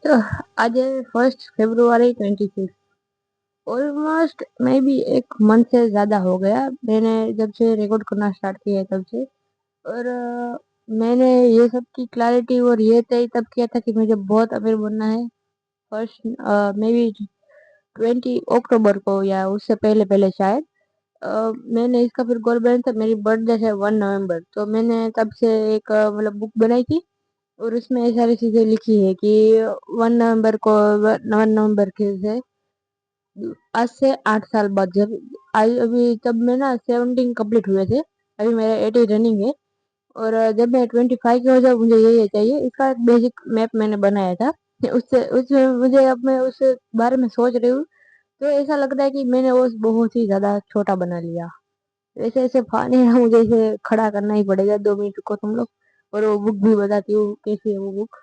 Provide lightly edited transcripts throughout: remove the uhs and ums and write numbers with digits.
तो आज है 1 फरवरी 26। ऑलमोस्ट मे बी एक मंथ से ज़्यादा हो गया मैंने जब से रिकॉर्ड करना स्टार्ट किया है तब से। और मैंने ये सब की क्लैरिटी और ये तय तब किया था कि मुझे बहुत अमीर बनना है। फर्स्ट मे बी 20 अक्टूबर को या उससे पहले पहले शायद। मैंने इसका फिर गोल बनाया था। मेरी बर्थडे है 1 नवंबर, तो मैंने तब से एक मतलब बुक बनाई थी और उसमें ये सारी चीजें लिखी है कि 1 नवंबर को 1 नवंबर के से आज से 8 साल बाद जब आज अभी तब मैं ना 17 कंप्लीट हुए थे। अभी मेरा 80 रनिंग है। और जब मैं 25 की हो जाऊँ मुझे ये चाहिए। इसका एक बेसिक मैप मैंने बनाया था। उससे उसमें मुझे अब मैं उस बारे में सोच रही हूँ तो ऐसा लगता है कि मैंने वो बहुत ही ज्यादा छोटा बना लिया। ऐसे ऐसे फाने हैं, मुझे इसे खड़ा करना ही पड़ेगा 2 मिनट को तुम लोग। और वो बुक भी बताती हूँ कैसी है वो बुक।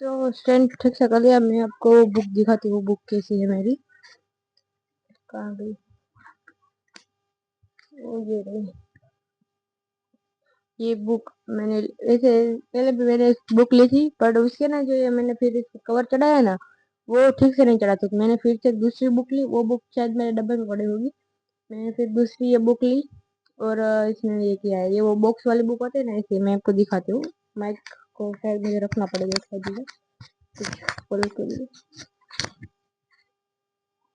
तो स्टैंड ठीक से कर लिया। मैं आपको बुक दिखाती हूँ बुक कैसी है मेरी। कहाँ गई? वो ये रही। ये बुक मैंने ऐसे पहले भी मैंने बुक ली थी पर उसके ना जो ये मैंने फिर इसको कवर चढ़ाया ना वो ठीक से नहीं चढ़ा। तो मैंने फिर से दूसरी बुक ली। वो बुक शायद मेरे डब्बे में पड़ी होगी। मैंने फिर दूसरी ये बुक ली और इसमें ये किया है। ये वो बॉक्स वाली बुक होती है ना, इसे मैं आपको दिखाती हूँ। माइक को शायद मुझे रखना पड़ेगा शायद में कुछ खोल के लिए।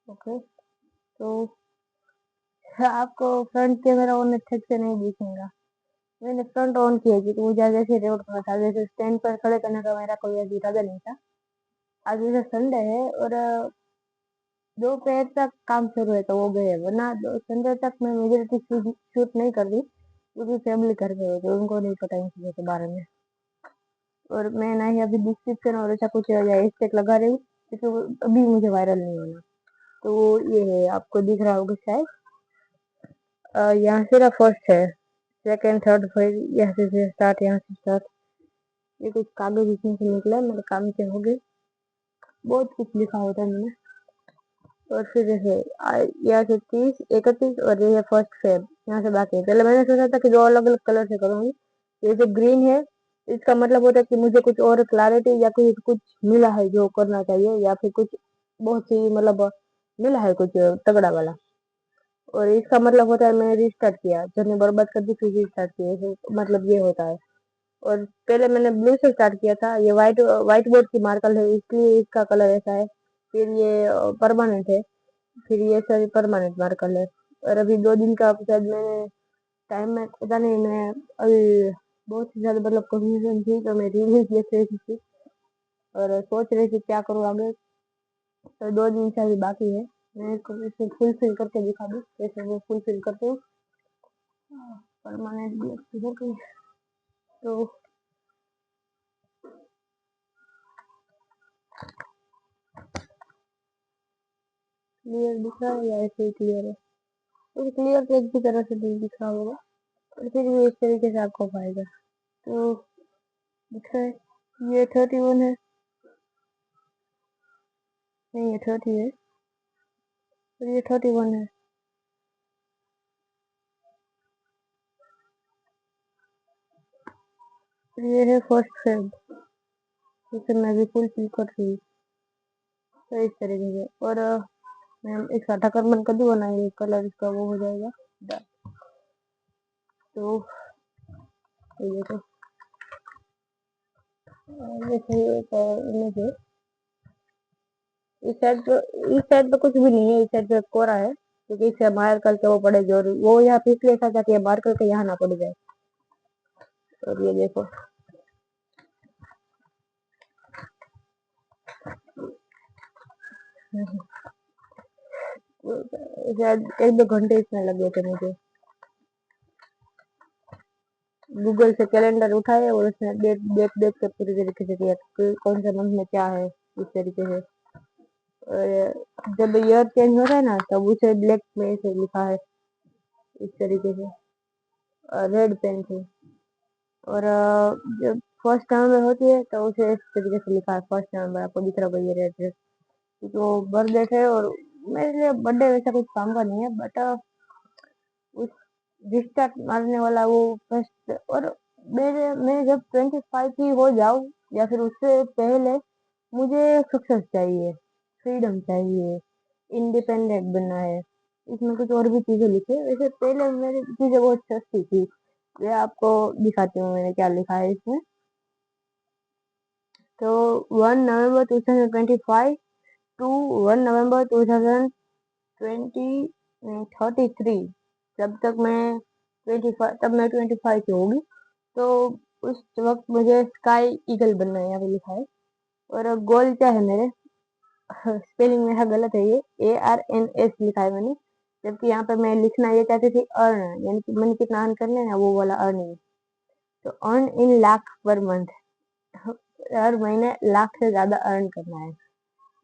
ओके, तो आपको फ्रंट कैमरा ऑन ठीक से नहीं दिखेगा। मैंने फ्रंट ऑन किया क्योंकि मुझे जैसे रोड पर था, जैसे स्टैंड पर खड़े करने का मेरा कोई ऐसी इरादा नहीं था। आज जैसे संडे है और दोपहर तक काम शुरू है तो वो गए, वरना संडे तक मैं मेजोरिटी शूट नहीं कर रही क्योंकि फैमिली घर पे होती है, उनको नहीं पता इन चीज़ों के बारे में। और मैं ना ही अभी डिस्क्रिप्शन और ऐसा कुछ या हैशटैग लगा रही हूँ क्योंकि अभी मुझे वायरल नहीं होना। तो ये है, आपको दिख रहा होगा शायद। यहाँ से ना फर्स्ट है, सेकंड थर्ड फिर यहाँ से स्टार्ट, यहाँ से स्टार्ट। ये कुछ कागज इसमें से निकला है, मेरे काम से हो गए। बहुत कुछ लिखा होता है मैंने। और फिर है यहाँ से 30 31 और ये है फर्स्ट फेब। यहाँ से बाकी है। पहले मैंने सोचा था कि दो अलग अलग कलर से करूंगी। ये जो ग्रीन है इसका मतलब होता है कि मुझे कुछ और क्लैरिटी या कुछ कुछ मिला है जो करना चाहिए, या फिर कुछ बहुत सी मतलब मिला है कुछ तगड़ा वाला। और इसका मतलब होता है मैंने रिस्टार्ट किया, जर्नी बर्बाद कर दी फिर रिस्टार्ट किया, मतलब ये होता है। और पहले मैंने ब्लू से स्टार्ट किया था। ये व्हाइट व्हाइट बोर्ड की मार्कर है इसलिए इसका कलर ऐसा है। फिर ये परमानेंट है। फिर ये सारी परमानेंट मार्कर है। और अभी 2 दिन का शायद मैंने टाइम में पता नहीं, मैं अभी बहुत ही ज्यादा मतलब कंफ्यूजन थी तो मैं रील्स देख रही थी और सोच रही थी क्या करूँ आगे। तो 2 दिन से अभी बाकी है। मैं इसको इसे फुलफिल करके दिखा दूँ जैसे वो फुलफिल करते हो परमानेंट भी। तो क्लियर दिख रहा है या ऐसे ही क्लियर है? तो क्लियर तो एक भी तरह से नहीं दिख रहा होगा और फिर भी इस तरीके से आपको पाएगा। तो दिख रहा है ये 31 है, नहीं ये 30 है और ये 31 है। और ये है फर्स्ट फेब, जिसे मैं भी फुल फिल कर रही हूँ। तो इस तरीके से। और मैं इसका ढक्कन बंद कर दूँ ना, ये कलर इसका वो हो जाएगा। तो ये तो ये सही एक इमेज है। इस साइड पे कुछ भी नहीं है, इस साइड पे कोरा है क्योंकि इसे मार करके वो पड़े जो वो यहाँ पे इसलिए ऐसा जाती है मार करके यहाँ ना पड़ जाए। और ये देखो शायद 1 2 घंटे इसमें लगे थे मुझे। गूगल से कैलेंडर उठाए और उसमें डेट देख देख के पूरी तरीके से किया कि कौन से मंथ में क्या है। इस तरीके से। और जब ईयर चेंज होता है ना तब उसे ब्लैक में से लिखा है इस तरीके से, रेड पेन से। और जब 1 नवंबर होती है तो उसे इस तरीके से लिखा है 1 नवंबर, आपको दिख रहा होगा ये रेड रेड, क्योंकि वो बर्थडे है। और मेरे लिए बर्थडे वैसा कुछ काम का नहीं है, बट उस रिस्टार्ट मारने वाला वो फर्स्ट। और मैं जब 25 की हो जाऊं या फिर उससे पहले, मुझे सक्सेस चाहिए, फ्रीडम चाहिए, इंडिपेंडेंट बनना है। इसमें कुछ और भी चीजें लिखी है, वैसे पहले मेरी चीजें बहुत सस्ती थी। ये आपको दिखाती हूँ मैंने क्या लिखा है इसमें। तो 1 नवंबर 2025 टू 1 नवंबर 2033, जब तक मैं 25, तब मैं 25 की होगी। तो उस वक्त मुझे स्काई ईगल बनना है, यहाँ पे लिखा है। और गोल क्या है मेरे, स्पेलिंग मेरा गलत है, ये ARNS लिखा है मैंने, जबकि यहाँ पर मैं लिखना ये चाहती थी अर्न, यानी कि मैंने कितना अर्न करना है ना वो वाला अर्निंग। तो earn in lakh per month, हर महीने लाख से ज्यादा अर्न करना है।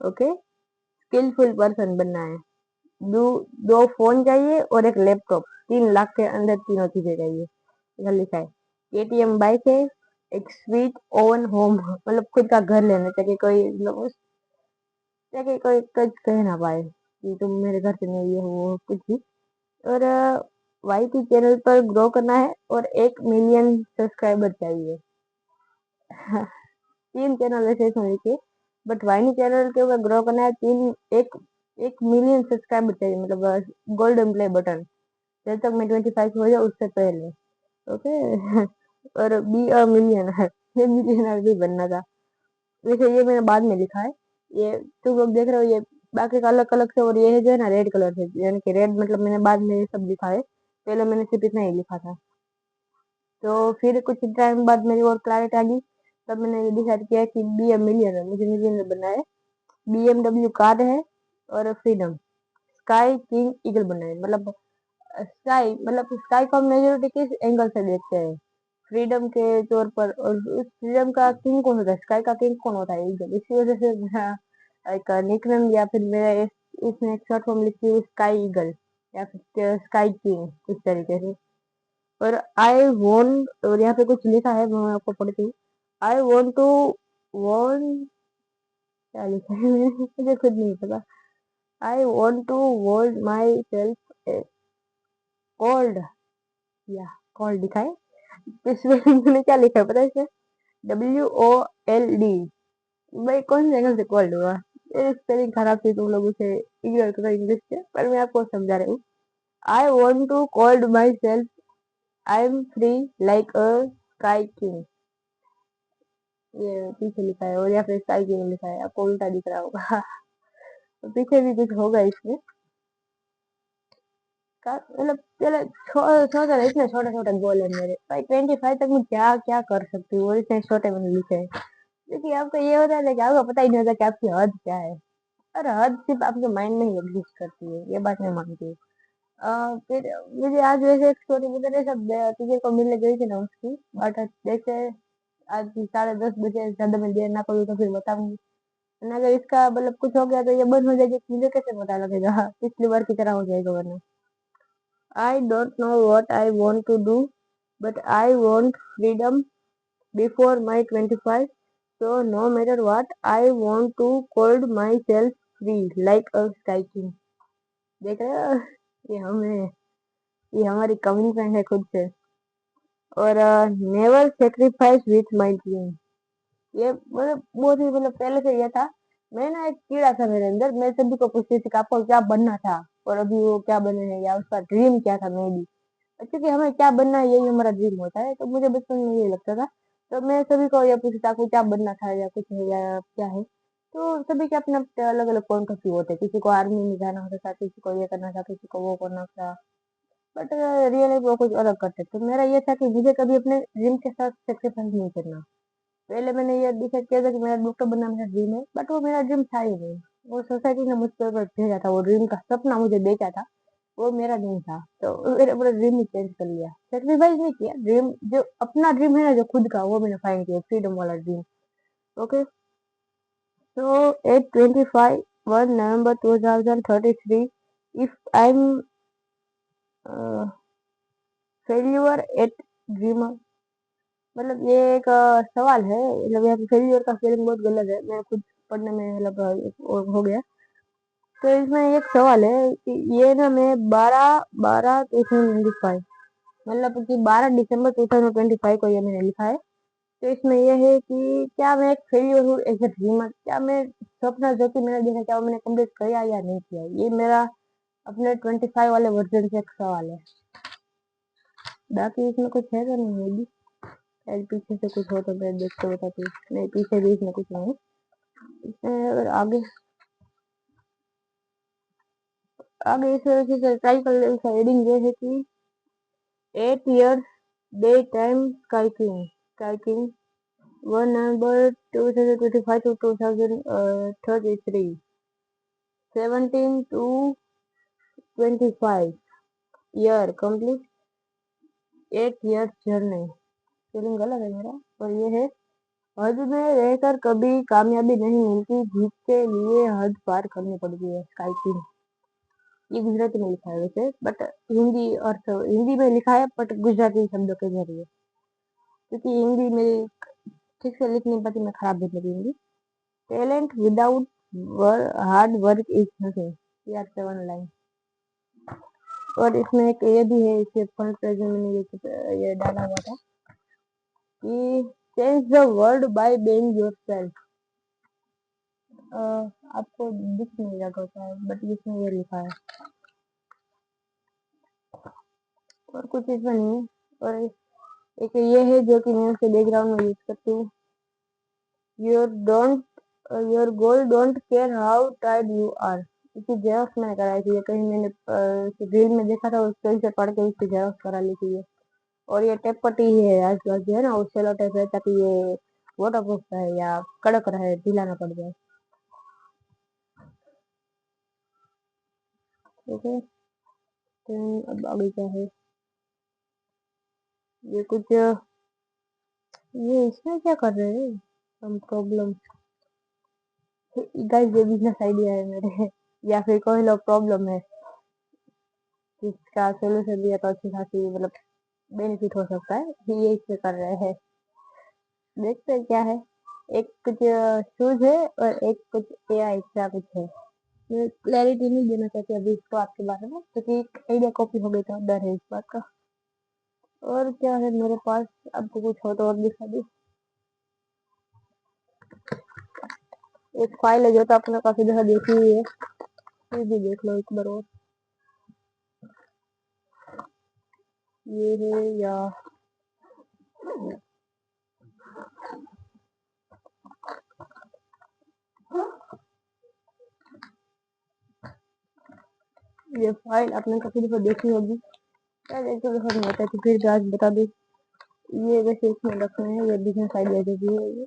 ओके, स्किलफुल पर्सन बनना है। दो 2 फोन चाहिए और एक लैपटॉप, 3 लाख के अंदर तीनों चीजें चाहिए, इधर लिखा है। KTM बाइक है, एक स्वीट ओवन होम, मतलब खुद का घर लेना चाहिए, कोई मतलब ताकि कोई कुछ कह ना पाए कि तुम मेरे घर से नहीं, ये वो कुछ भी। और YT चैनल पर ग्रो करना है और 1 मिलियन सब्सक्राइबर चाहिए। 3 चैनल वैसे इसमें लिखे, बट वाइनी चैनल के ऊपर ग्रो करना है, एक 1 मिलियन सब्सक्राइबर चाहिए, मतलब गोल्डन प्ले बटन, जब तक मैं 25 हो जाए उससे पहले। ओके। और बी अ मिलियन है, ये मिलियनर भी बनना था। वैसे ये मैंने बाद में लिखा है, ये तुम लोग देख रहे हो ये बाकी का अलग अलग से, और ये है जो है ना रेड कलर से, यानी कि रेड मतलब मैंने बाद में ये सब लिखा है, पहले मैंने सिर्फ इतना ही लिखा था। तो फिर कुछ टाइम बाद मेरी और क्लैरिटी आ गई, तब मैंने डिसाइड किया कि बी ए मिलियनर, मुझे मिलियनर बनना है। BMW कार है, और फ्रीडम, स्काई किंग ईगल बनना है। मतलब स्काई को हम मेजोरिटी किस एंगल से देखते हैं, फ्रीडम के तौर पर। और उस फ्रीडम का किंग कौन होता है, स्काई का किंग कौन होता है, ईगल। इसी वजह से मेरा एक निकनेम, या फिर मेरा इसमें एक शॉर्ट फॉर्म लिखती हूँ स्काई ईगल, या फिर स्काई किंग, इस तरीके से। और आई वॉन्ट, और यहाँ पे कुछ लिखा है, मैं आपको पढ़ती हूँ। आई वॉन्ट टू वॉन्ट, क्या लिखा है मुझे खुद नहीं पता। I want to would my self cold, या कोल्ड लिखा है। इसमें मैंने क्या लिखा है पता है इसमें, WOLD। भाई कौन सी जगह से कोल्ड हुआ, ये स्पेलिंग खराब थी, तुम लोग उसे इग्नोर करो इंग्लिश से, पर मैं आपको समझा रही हूँ। I want to cold my self, I am free like a sky king, ये पीछे लिखा है। और या फिर स्काई किंग लिखा है, आपको उल्टा दिख रहा होगा। तो पीछे भी कुछ होगा इसमें मतलब पहले सोचा था, इतने छोटे छोटे गोल है मेरे भाई, 25 तक मैं क्या क्या कर सकती हूँ, और इतने छोटे मैंने लिखे हैं। क्योंकि आपको ये होता है लेकिन आपको पता ही नहीं होता कि आपकी हद क्या है, और हद सिर्फ आपके माइंड में ही एग्जिस्ट करती है, ये बात मैं मानती हूँ। फिर मुझे आज वैसे एक स्टोरी बता रहे, सब तुझे को मिलने गई थी ना उसकी, बट जैसे आज 10:30 बजे, ज्यादा मैं देर ना करूँ तो फिर बताऊंगी। वरना अगर इसका मतलब कुछ हो गया तो ये बंद हो जाएगी, मुझे कैसे पता लगेगा, पिछली बार की तरह हो जाएगा वरना। I don't know what I want to do, but I want freedom before my 25. So no matter what, I want to call myself free like a sky king. देख रहे हो, ये हमें, ये हमारी कमिटमेंट है खुद से। और never sacrifice with my dream, ये मतलब बहुत ही, मतलब पहले से ये था। मैं ना एक कीड़ा था मेरे अंदर, मैं सभी को पूछती थी कि आपको क्या बनना था, और अभी वो क्या बने हैं, या उसका ड्रीम क्या था, मे बी। क्योंकि हमें क्या बनना है यही हमारा ड्रीम होता है, तो मुझे बचपन में यही लगता था। तो मैं सभी को ये पूछता आपको क्या बनना था, या कुछ है या क्या है। तो सभी के अपने अपने अलग अलग पॉइंट ऑफ व्यू होते हैं, किसी को आर्मी में जाना होता था, किसी को ये करना था, किसी को वो करना था। बट रियली वो कुछ अलग करते। तो मेरा ये था कि मुझे कभी अपने ड्रीम के साथ सेक्रीफाइस नहीं करना। पहले मैंने ये डिसाइड किया था कि मेरा डॉक्टर बनना मेरा ड्रीम है, बट वो मेरा ड्रीम था ही नहीं। वो सोसाइटी ने मुझ पर भेजा था, वो ड्रीम का सपना मुझे बेचा था, वो मेरा नहीं था। तो मेरा पूरा ड्रीम ही चेंज कर लिया, सेक्रीफाइस नहीं किया। ड्रीम जो अपना ड्रीम है ना, जो खुद का, वो मैंने फाइंड किया, फ्रीडम वाला dream. Okay. So 8:25 1 November 2033, if I'm failure at dreamer, मतलब ये एक सवाल है, मतलब यहाँ पे फेल्यूर का स्पेलिंग बहुत गलत है, मैं खुद पढ़ने में मतलब हो गया। तो इसमें एक सवाल है कि ये ना मैं 12/12/2025, मतलब कि 12 दिसंबर 2025 को ये मैंने लिखा है। तो इसमें ये है कि क्या मैं एक फेल्यूर हूँ एज ए ड्रीमर, क्या मैं सपना जो कि मैंने देखा क्या वो मैंने कम्प्लीट किया या नहीं किया, ये मेरा अपने 25 वाले वर्जन से एक सवाल है। बाकी इसमें कुछ है तो नहीं होगी, शायद पीछे से कुछ हो तो मैं देख के बताती हूँ। नहीं, पीछे भी इसमें कुछ नहीं है। इसमें अगर आगे आगे इस वजह से ट्राई कर ले, इसका रीडिंग ये है कि 8 years day time sky king 1 November 2025 to 2033 17 to 25 year complete 8 years journey, feeling गलत है मेरा, और ये है हद में रहकर कभी कामयाबी नहीं मिलती, जीत के लिए हद पार करनी पड़ती है, स्काई किंग। ये गुजराती में लिखा है वैसे, बट हिंदी अर्थ हिंदी में लिखा है बट गुजराती शब्दों के जरिए, क्योंकि हिंदी मेरी ठीक से लिख नहीं पाती, मैं खराब लिख लेती Hindi. Talent without hard work is nothing, यार 7 लाइन। और इसमें एक ये भी है, इसके फ्रंट पेज में मैंने ये डाला हुआ था कि change the world by being yourself. आपको दिख नहीं रहा होता है बट इसमें ये लिखा है, और कुछ इसमें नहीं है। और एक ये है जो कि मैं उसके बैकग्राउंड में यूज करती हूँ, your don't your goal don't care how tired you are. इसकी जेरोक्स मैंने कराई थी, ये कहीं मैंने रील में देखा था, उस कहीं से पढ़ के इसकी जेरोक्स करा ली थी ये। और ये टेप पट्टी ही है आसपास जो है ना, वो सेलो टेप है, ताकि ये वाटर प्रूफ रहे या कड़क रहे, ढीला ना पड़ जाए। ठीक है, तो अब आगे क्या है, ये कुछ ये इसमें क्या कर रहे हैं हम, प्रॉब्लम। गाइस ये बिजनेस आइडिया है मेरे, या फिर कोई लोग प्रॉब्लम है जिसका सोल्यूशन दिया तो अच्छी खासी मतलब बेनिफिट हो सकता है, ये इससे कर रहे हैं। देखते हैं क्या है, एक कुछ शूज है और एक कुछ एआई का कुछ है। मैं क्लैरिटी नहीं देना चाहती अभी इसको आपके बारे में, क्योंकि आइडिया कॉपी हो गई तो डर है इस बात का। और क्या है मेरे पास, आपको कुछ हो तो और दिखा दी। एक फाइल है जो तो आपने काफी जगह देखी हुई है, ये भी देख लो एक बार और। ये है या ये फाइल आपने काफी दफा देखी होगी, शायद एक दो दफा नहीं होता तो फिर भी आज बता दी। ये वैसे इसमें रखना है, ये बिजनेस आइडिया जो भी है ये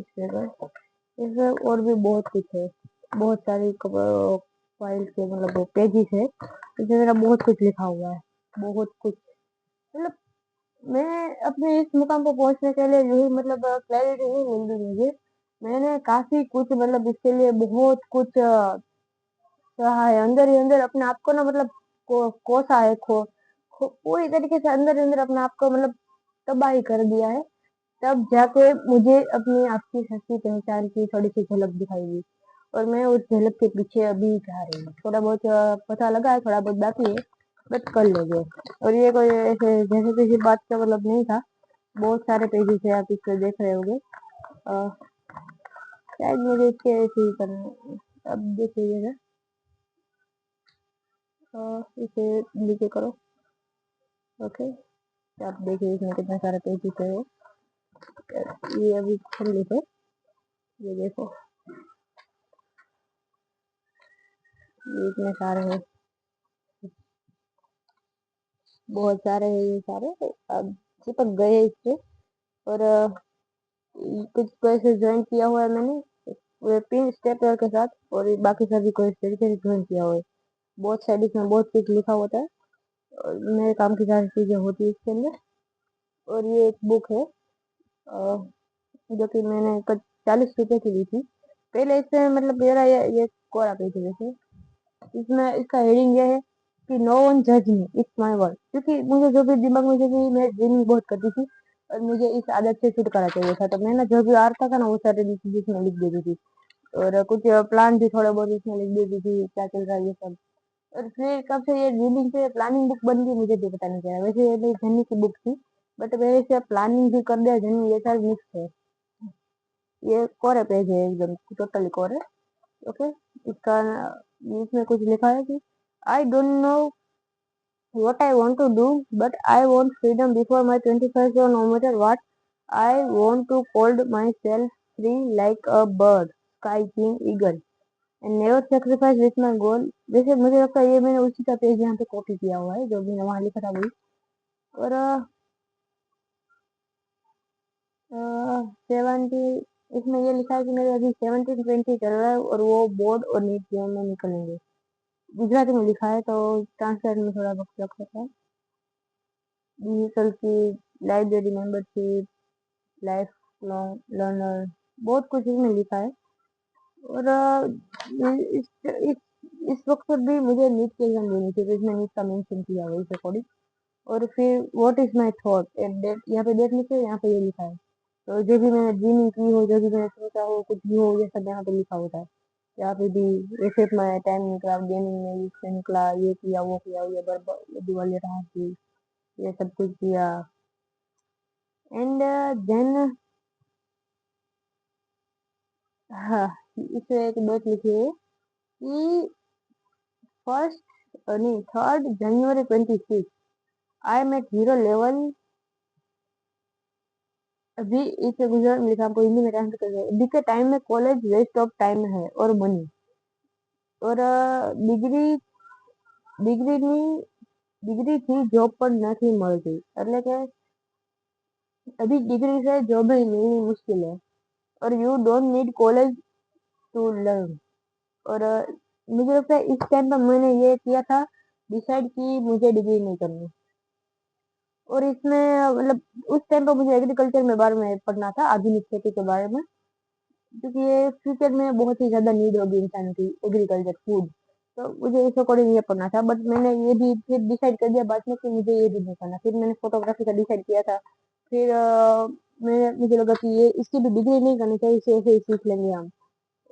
इसमें का। इसमें और भी बहुत कुछ है, बहुत सारी फाइल के मतलब पेजेस है, इसमें मेरा बहुत कुछ लिखा हुआ है, बहुत कुछ। मतलब मैं अपने इस मुकाम पर पहुंचने के लिए यही मतलब क्लैरिटी नहीं मिल रही मुझे, मैंने काफी कुछ मतलब इसके लिए बहुत कुछ रहा है, अंदर ही अंदर अपने आप को ना मतलब कोसा है, पूरी तरीके से अंदर ही अंदर अपने आप को मतलब तबाही कर दिया है। तब जाके मुझे अपनी आपकी सच्ची पहचान की थोड़ी सी झलक दिखाई दी, और मैं उस झलक के पीछे अभी जा रही हूँ। थोड़ा बहुत पता लगा है, थोड़ा बहुत बाकी है, बट कर लोगे। और ये कोई ऐसे जैसे किसी बात का मतलब नहीं था, बहुत सारे पेजेस है, आप इसको देख रहे होगे। अ, शायद मुझे इसके ऐसे ही करना है। अब देखिएगा, इसे नीचे करो। ओके, आप देखिए इसमें कितने सारे पेजेस है वो। ये अभी खोल लेते, ये देखो, ये इतने सारे हैं, बहुत सारे हैं ये सारे। अब चिपक गए इससे, और कुछ को ऐसे ज्वाइन किया हुआ है मैंने पिन स्टेपलर के साथ, और ये बाकी सभी को इस तरीके से ज्वाइन किया हुआ है। बहुत साइड इसमें बहुत कुछ लिखा होता है, और मेरे काम की सारी चीजें होती है इसके अंदर। और ये एक बुक है जो कि मैंने 40 रुपए की ली थी, पहले इसमें मतलब मेरा ये कोरा पेज है वैसे। इसमें इसका हेडिंग ये है कि नो वन जज मी, इट्स माय वर्ड। क्योंकि मुझे जो भी दिमाग में जो भी मैं ड्रीमिंग बहुत करती थी और मुझे इस आदत से छुटकारा चाहिए था, तो मैं ना जो भी आता था ना वो सारे चीजें इसमें लिख देती थी। और कुछ प्लान भी थोड़े बहुत इसमें लिख देती थी, क्या चल रहा है ये सब। और फिर कब से ये रीडिंग से प्लानिंग बुक बन गई मुझे भी पता नहीं चला। वैसे ये मेरी जर्नी की बुक थी, बट मैंने इसे प्लानिंग भी कर दिया, जर्नी ये सारे मिक्स है। ये कोरे पेज है एकदम टोटली कोरे। ओके। इसका इसमें कुछ लिखा है कि I don't know what I want to do, but I want freedom before my 21st, or no matter what. I want to hold myself free like a bird, sky king eagle, and never sacrifice with my goal. जैसे मुझे लगता है ये मैंने उसी का page यहाँ पे कॉपी किया हुआ है जो भी वहाँ लिखा था वही। और 70 इसमें ये लिखा है कि मेरे अभी 17-20 चल रहा है और वो बोर्ड और नीट गेम में निकलेंगे। गुजराती में लिखा है तो ट्रांसलेट में थोड़ा वक्त लग सकता है। डिजिटल की library membership, life long learner, बहुत कुछ इसमें लिखा है। और इस वक्त पर भी मुझे नीट की एग्जाम देनी थी, तो इसमें नीट का मेंशन किया हुआ है इस अकॉर्डिंग। और फिर what is my thought at date, यहाँ पे डेट लिखे, यहाँ पे ये लिखा है। तो जो भी मैंने ड्रीमिंग की हो, जो भी मैंने सोचा हो, कुछ भी हो, ये सब यहाँ पे लिखा होता है। यहाँ पे भी ऐसे मैं टाइम निकला गेमिंग में, इससे निकला, ये किया वो किया, ये बर्बाद, ये दिवाली रहा थी, ये सब कुछ किया। एंड देन हाँ, इसमें एक डेट लिखी है कि फर्स्ट नहीं 3rd January 26 I am at zero level. अभी इसे गुजरात में लिखा, आपको हिंदी में ट्रांसलेट कर दिया। अभी के टाइम में कॉलेज वेस्ट ऑफ टाइम है और मनी। और डिग्री डिग्री ની ડિગ્રી થી જોબ પણ નથી મળતી, એટલે કે अभी डिग्री से जॉब ही मिलनी मुश्किल है। और you don't need college to learn. और मुझे लगता है इस टाइम पर मैंने ये किया था डिसाइड कि मुझे डिग्री नहीं करनी। और इसमें मतलब उस टाइम पर मुझे एग्रीकल्चर में बारे में पढ़ना था, आधुनिक खेती के बारे में, क्योंकि ये फ्यूचर में बहुत ही ज्यादा नीड होगी इंसान की, एग्रीकल्चर फूड। तो मुझे इस अकॉर्डिंग ये पढ़ना था, बट मैंने ये भी फिर डिसाइड कर दिया बाद में कि मुझे ये भी नहीं करना। फिर मैंने फोटोग्राफी का डिसाइड किया था। फिर मुझे लगा कि ये इसकी भी डिग्री नहीं करनी चाहिए, इसे ऐसे ही सीख लेंगे हम।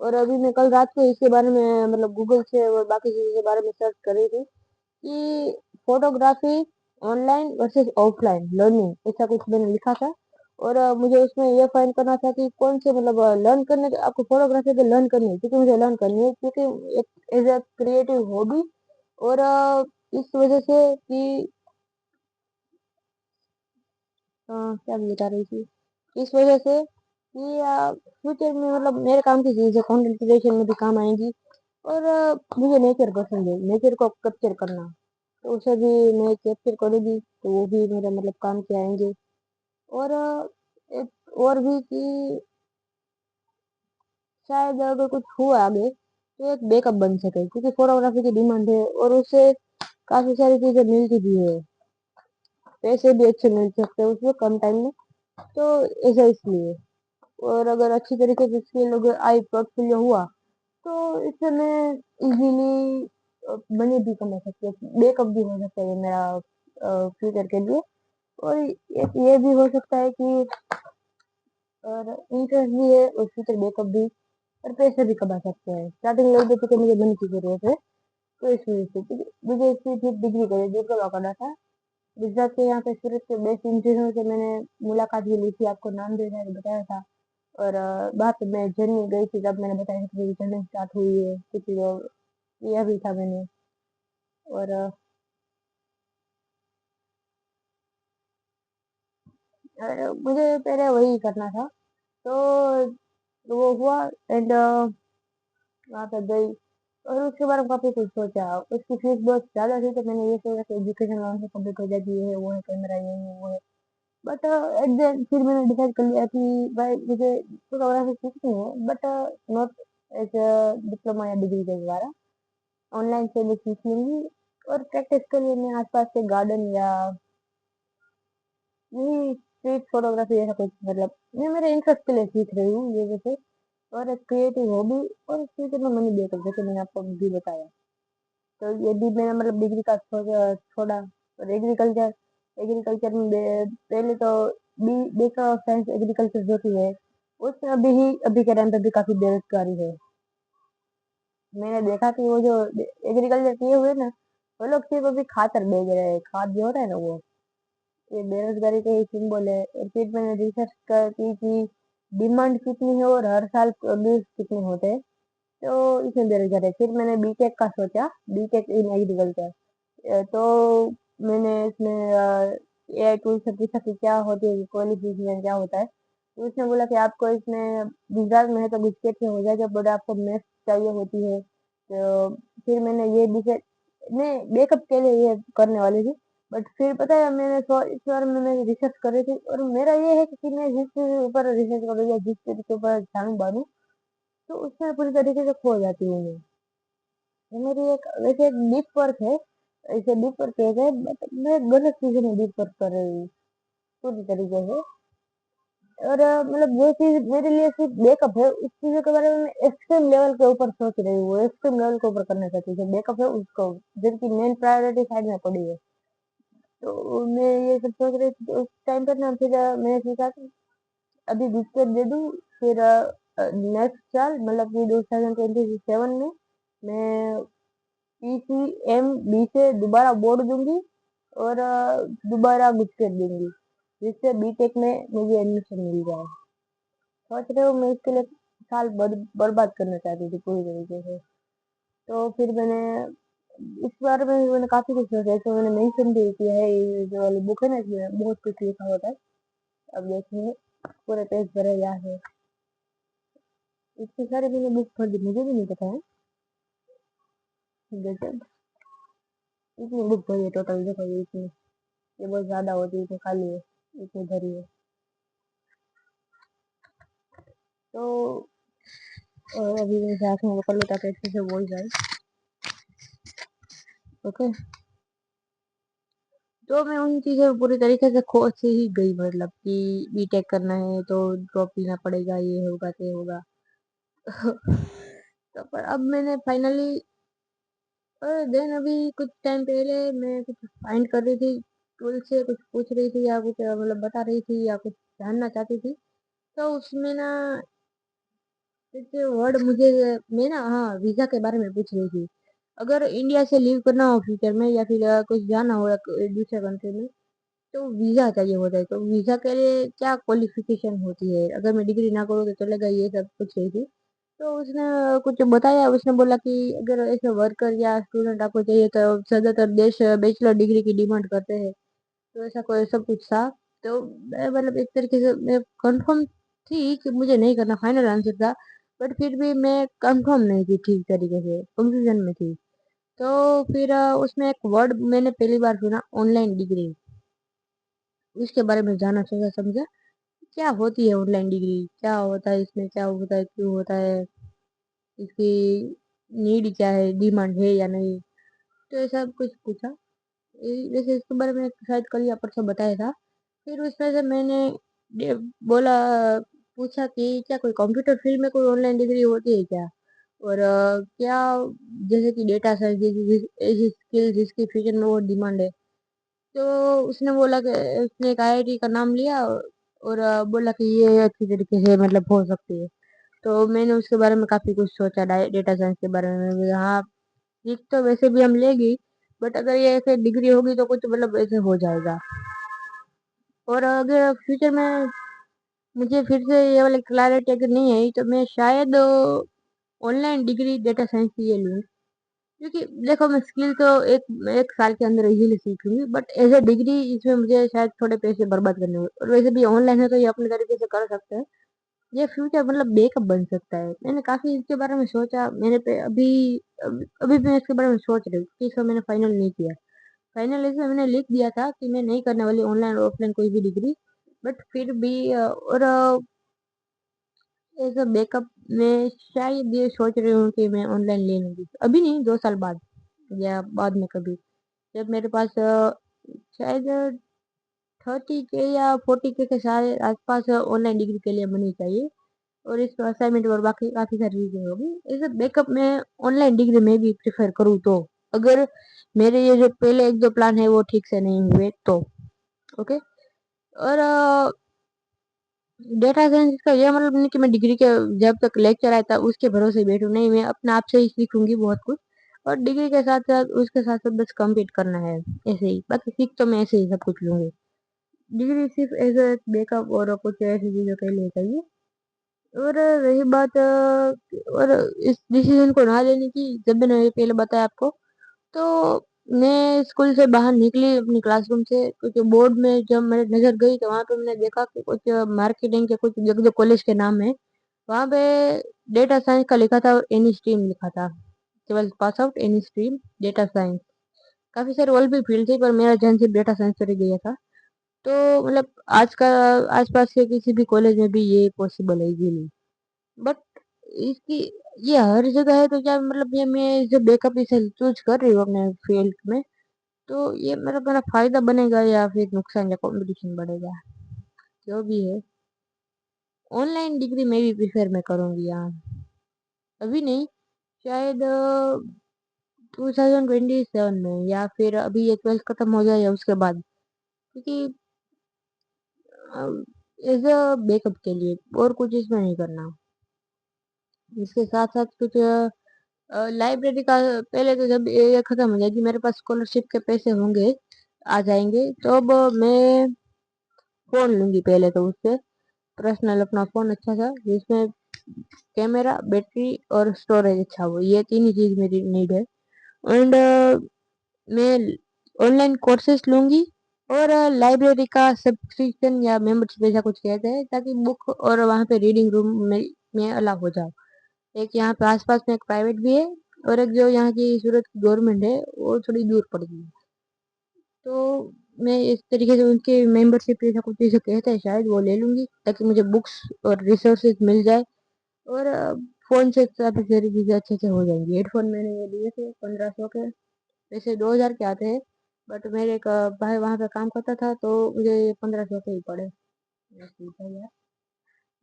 और अभी मैं कल रात को इसके बारे में मतलब गूगल से और बाकी चीज़ों के बारे में सर्च कर रही थी कि photography online versus offline learning, ऐसा कुछ मैंने लिखा था। और मुझे उसमें ये फाइंड करना था कि कौन से मतलब लर्न करने के आपको फोटोग्राफी पे लर्न करनी है, क्योंकि मुझे लर्न करनी है, क्योंकि एक एज अ क्रिएटिव हॉबी। और इस वजह से कि क्या बता रही थी, इस वजह से कि फ्यूचर में मतलब मेरे काम की चीज़ है, कंटेंट क्रिएशन में भी काम आएगी। और मुझे नेचर पसंद है, नेचर को कैप्चर करना, तो उसे भी मैं कैप्चर करूँगी तो वो भी मेरे मतलब काम के आएंगे। और एक और भी कि शायद अगर कुछ हुआ आगे तो एक बैकअप बन सके, क्योंकि फोटोग्राफी की डिमांड है और उससे काफी सारी चीजें मिलती भी है, पैसे भी अच्छे मिल सकते हैं उसमें कम टाइम में। तो ऐसा इसलिए। और अगर अच्छी तरीके से स्किल अगर आई पोर्टफोलियो हुआ तो इससे मैं इजीली मनी भी कमा सकती हूँ, बैकअप भी हो सकता है मेरा फ्यूचर के लिए। और एक ये भी हो सकता है कि और इंटरेस्ट भी है और फ्यूचर बैकअप भी, और पैसे भी कमा सकते हैं। स्टार्टिंग लेवल पे क्योंकि मुझे मनी की जरूरत है, तो इस वजह से क्योंकि मुझे इसकी फिर डिग्री करी, डिप्लोमा करना था गुजरात के यहाँ पे सूरत के बेस्ट इंजीनियर से मैंने मुलाकात भी ली थी, आपको नाम भी मैंने बताया था। और बात मैं जर्नी गई थी तब मैंने बताया था कि मेरी जर्नी स्टार्ट हुई है, कुछ लोग किया भी था मैंने। और मुझे पहले वही करना था, तो वो हुआ। एंड वहाँ पे गई और उसके बारे में काफी कुछ सोचा। उसकी फीस बहुत ज्यादा थी, तो मैंने ये सोचा कि एजुकेशन लोन से कंप्लीट हो जाएगी, ये है वो है, कैमरा ये है वो है। बट एट द फिर मैंने डिसाइड कर लिया कि भाई मुझे फोटोग्राफी सीखनी है, बट नॉट एज डिप्लोमा या डिग्री के द्वारा, ऑनलाइन से भी सीख लूंगी। और प्रैक्टिस के लिए मैं आसपास के गार्डन या यही स्ट्रीट फोटोग्राफी ऐसा कुछ मतलब मैं मेरे इंटरेस्ट के लिए सीख रही हूँ ये वैसे। और एक क्रिएटिव हॉबी और फ्यूचर में मनी बैकअप, जैसे मैंने आपको भी बताया। तो ये भी मैंने मतलब डिग्री का छोड़ा। और एग्रीकल्चर, एग्रीकल्चर में पहले तो बैचलर ऑफ साइंस एग्रीकल्चर जो की है, उसमें अभी के टाइम पे भी काफी बेरोजगारी है। मैंने देखा कि वो जो एग्रीकल्चर किए हुए ना, वो लोग सिर्फ अभी खातर बेच रहे हैं, खाद जो होता है ना वो। ये बेरोजगारी का ही सिंबल है। और फिर मैंने रिसर्च की कि डिमांड कितनी है और हर साल प्रोड्यूस कितने होते हैं, तो इसमें बेरोजगार है। फिर मैंने बीटेक का सोचा, बीटेक इन एग्रीकल्चर। तो मैंने इसमें एआई टूल से पूछा कि क्या होती है, क्वालिफिकेशन क्या होता है। तो उसने बोला कि आपको इसमें गुजरात में है तो गुजकेट से हो जाएगा, बट आपको मैथ्स चाहिए होती है। तो फिर मैंने ये डिसाइड, मैं बैकअप के लिए ये करने वाली थी। बट फिर पता है मैंने इस बारे में मैं रिसर्च कर रही थी, और मेरा ये है कि मैं जिस चीज के ऊपर रिसर्च करूँ या जिस चीज के ऊपर जानू बानू, तो उसमें पूरी तरीके से खो जाती हूँ मैं। ये मेरी एक वैसे एक डीप वर्क है, ऐसे डीप वर्क है, बट मैं गलत चीजों में डीप वर्क कर रही हूँ पूरी तरीके से। और मतलब जो चीज मेरे लिए सिर्फ बैकअप है, उस चीजों के बारे में एक्सट्रीम लेवल के ऊपर सोच रही हूँ, एक्सट्रीम लेवल के ऊपर करना चाहती हूँ। जो बैकअप है उसको, जिनकी मेन प्रायोरिटी साइड में पड़ी है, तो मैं ये सब सोच रही थी। तो उस टाइम पर ना फिर मैंने सोचा कि अभी बीटेक दे दूँ, फिर नेक्स्ट साल मतलब कि 2027 में मैं पीसीएम बी से दोबारा बोर्ड दूंगी, और दोबारा गुटकेट दूंगी, जिससे बीटेक में मुझे एडमिशन मिल जाए। सोच रहे हो मैं इसके लिए साल बर्बाद करना चाहती थी पूरी तरीके से। तो फिर मैंने इस बारे में मैंने काफी कुछ सोचा, जैसे मैंने मेंशन भी किया है, ये जो वाली बुक है ना, इसमें बहुत कुछ लिखा होता है। अब देखेंगे, पूरे पेज भरे या है। इतनी सारी मैंने बुक पढ़ दी, मुझे भी नहीं पता है। गजब, इतनी बुक पढ़ी है टोटल, देखो ये इतनी, ये बहुत ज्यादा होती है, इतनी खाली है, इतनी भरी है। तो अभी मैं आंखों को कर लो ताकि अच्छे से बोल जाए। ओके। तो मैं उन चीज़ों में पूरी तरीके से खो से ही गई, मतलब कि बीटेक करना है तो ड्रॉप लेना पड़ेगा, ये होगा ये होगा। तो पर अब मैंने फाइनली, देन अभी कुछ टाइम पहले मैं कुछ फाइंड कर रही थी, टूल से कुछ पूछ रही थी, या कुछ मतलब बता रही थी, या कुछ जानना चाहती थी। तो उसमें ना एक वर्ड मुझे, मैं ना हाँ वीज़ा के बारे में पूछ रही थी। अगर इंडिया से लीव करना हो फ्यूचर में, या फिर कुछ जाना हो दूसरे कंट्री में, तो वीजा चाहिए होता है। तो वीजा के लिए क्या क्वालिफिकेशन होती है, अगर मैं डिग्री ना करूँ तो चलेगा, ये सब कुछ है थी। तो उसने कुछ बताया, उसने बोला कि अगर ऐसे वर्कर या स्टूडेंट आपको चाहिए तो ज्यादातर देश बैचलर डिग्री की डिमांड करते हैं। तो ऐसा कोई सब कुछ था। तो मैं मतलब एक तरीके से मैं कंफर्म थी कि मुझे नहीं करना, फाइनल आंसर था। बट फिर भी मैं कंफर्म नहीं थी ठीक तरीके से, कंफ्यूजन में थी। तो फिर उसमें एक वर्ड मैंने पहली बार सुना, ऑनलाइन डिग्री। इसके बारे में जाना सोचा समझा, क्या होती है ऑनलाइन डिग्री, क्या होता है इसमें, क्या होता है, क्यों होता है, इसकी नीड क्या है, डिमांड है या नहीं। तो ऐसा कुछ पूछा। वैसे इसके बारे में शायद कल या परसों बताया था। फिर उसमें से मैंने डे- बोला, पूछा कि क्या कोई कंप्यूटर फील्ड में कोई ऑनलाइन डिग्री होती है क्या, और क्या, जैसे कि डेटा साइंस जैसी ऐसी स्किल जिसकी फ्यूचर में बहुत डिमांड है। तो उसने बोला कि उसने एक आईआईटी का नाम लिया, और बोला कि ये अच्छी तरीके से मतलब हो सकती है। तो मैंने उसके बारे में काफी कुछ सोचा, डेटा साइंस के बारे में हाँ, सीख तो वैसे भी हम लेगी, बट अगर ये ऐसे डिग्री होगी तो कुछ मतलब ऐसे हो जाएगा। और अगर फ्यूचर में मुझे फिर से ये वाली क्लैरिटी अगर नहीं आई, तो मैं शायद ऑनलाइन डिग्री डेटा साइंस की ये लूँ। क्योंकि देखो मैं स्किल तो एक एक साल के अंदर इजीली सीख लूंगी, बट एज अ डिग्री इसमें मुझे शायद थोड़े पैसे बर्बाद करने होंगे, और वैसे भी ऑनलाइन है तो ये अपने तरीके से कर सकते हैं। ये फ्यूचर मतलब बैकअप बन सकता है। मैंने काफी इसके बारे में सोचा, मैंने पे अभी भी मैं इसके बारे में सोच रही हूँ कि इसको मैंने फाइनल नहीं किया। फाइनल इसमें मैंने लिख दिया था कि मैं नहीं करने वाली ऑनलाइन और ऑफलाइन कोई भी डिग्री। बट फिर भी और एज अ बैकअप मैं शायद ये सोच रही हूँ कि मैं ऑनलाइन ले लूंगी, अभी नहीं, 2 साल बाद या बाद में कभी, जब मेरे पास शायद 30 के या 40 के सारे आसपास ऑनलाइन डिग्री के लिए मनी चाहिए। اور اس میں असाइनमेंट और बाकी काफ़ी सारी चीज़ें होगी। ऐसे बैकअप में ऑनलाइन डिग्री में भी प्रेफ़र करूँ तो, अगर मेरे ये जो पहले 1-2 प्लान है वो ठीक से नहीं हुए तो, ओके। और डेटा साइंस का ये मतलब नहीं कि मैं डिग्री के जब तक लेक्चर आए तब उसके भरोसे बैठूँ, नहीं मैं अपने आप से ही सीखूँगी बहुत कुछ, और डिग्री के साथ-साथ उसके साथ-साथ बस कंप्लीट करना है, ऐसे ही। बाकी सीख तो मैं ऐसे ही सब कुछ लूँगी। डिग्री सिर्फ़ एज़ अ बैकअप और कुछ ऐसी चीज़ों के लिए चाहिए। और रही बात और इस डिसीज़न को ना लेने की, जब मैंने ये पहले बताया आपको, तो मैं स्कूल से बाहर निकली अपनी क्लासरूम से, कुछ बोर्ड में जब मेरी नज़र गई तो वहाँ पे मैंने देखा कि कुछ मार्केटिंग के कुछ जो जो कॉलेज के नाम है, वहाँ पे डेटा साइंस का लिखा था और एनी स्ट्रीम लिखा था। 12th pass out any stream data science. काफ़ी सारे और भी फील्ड थे पर मेरा ध्यान सिर्फ डेटा साइंस पर ही गया था। तो मतलब आज का आस-पास के किसी भी कॉलेज में भी ये पॉसिबल है इज़िली। बट इसकी ये हर जगह है तो क्या मतलब ये मैं जो बैकअप इसे चूज़ कर रही हूँ अपने फील्ड में, तो ये मतलब मेरा फ़ायदा बनेगा या फिर नुकसान या कॉम्पिटिशन बढ़ेगा? जो भी है, ऑनलाइन डिग्री मैं भी प्रेफ़र मैं करूँगी, हाँ। अभी नहीं, शायद 2027 में, या फिर अभी ये 12th खत्म हो जाए या उसके बाद। क्योंकि अ, एज़ अ बैकअप के लिए और कुछ इसमें नहीं करना। इसके साथ-साथ कुछ लाइब्रेरी का, पहले तो जब ये खत्म हो जाएगी मेरे पास स्कॉलरशिप के पैसे होंगे, आ जाएँगे, तो अब मैं फ़ोन लूँगी पहले तो उससे, पर्सनल अपना फ़ोन अच्छा सा जिसमें कैमरा, बैटरी और स्टोरेज अच्छा हो, ये 3 ही चीज़ मेरी नीड है। एंड मैं ऑनलाइन कोर्सेज़ लूँगी और लाइब्रेरी का सब्सक्रिप्शन या मेंबरशिप ऐसा कुछ कहते हैं, ताकि बुक और वहाँ पे रीडिंग रूम में मैं अलाउ हो जाऊँ। एक यहाँ पे आस-पास में एक प्राइवेट भी है और एक जो यहाँ की सूरत की गवर्नमेंट है, वो थोड़ी दूर पड़ती है। तो मैं इस तरीके से उनके मेंबरशिप ऐसा कुछ ऐसे कहते हैं शायद, वो ले लूँगी ताकि मुझे बुक्स और रिसोर्सेज़ मिल जाए, और फ़ोन से काफ़ी सारी चीज़ें अच्छे से हो जाएँगी। हेडफ़ोन मैंने ये लिए थे 1500 के, वैसे 2000 के आते हैं, बट मेरे एक भाई वहाँ पे काम करता था तो मुझे ये 1500 के ही पड़े। मैं ठीक है यार।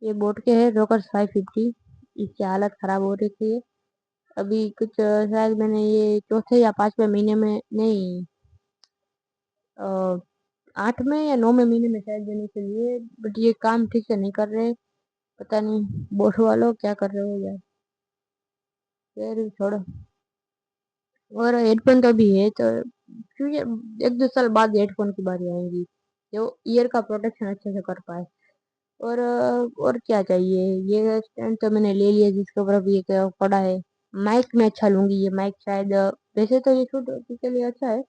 ये बोट के हैं रोकर्स 550, इसकी हालत ख़राब हो रखी है। अभी कुछ शायद मैंने ये चौथे या 5वें महीने में नहीं, अ, 8वें या 9वें महीने में शायद देने के लिए, बट ये काम ठीक से नहीं कर रहे। पता नहीं बोट वालों क्या कर रहे हो यार। खैर छोड़ो। और हेडफ़ोन तो अभी है तो फ्यूचर 1-2 साल बाद हेडफ़ोन की बारी आएगी, जो ईयर का प्रोटेक्शन अच्छे से कर पाए। और क्या चाहिए? ये स्टैंड तो मैंने ले लिया जिसके ऊपर अभी एक पड़ा है। माइक मैं अच्छा लूँगी, ये माइक शायद वैसे तो ये शूट के लिए अच्छा है,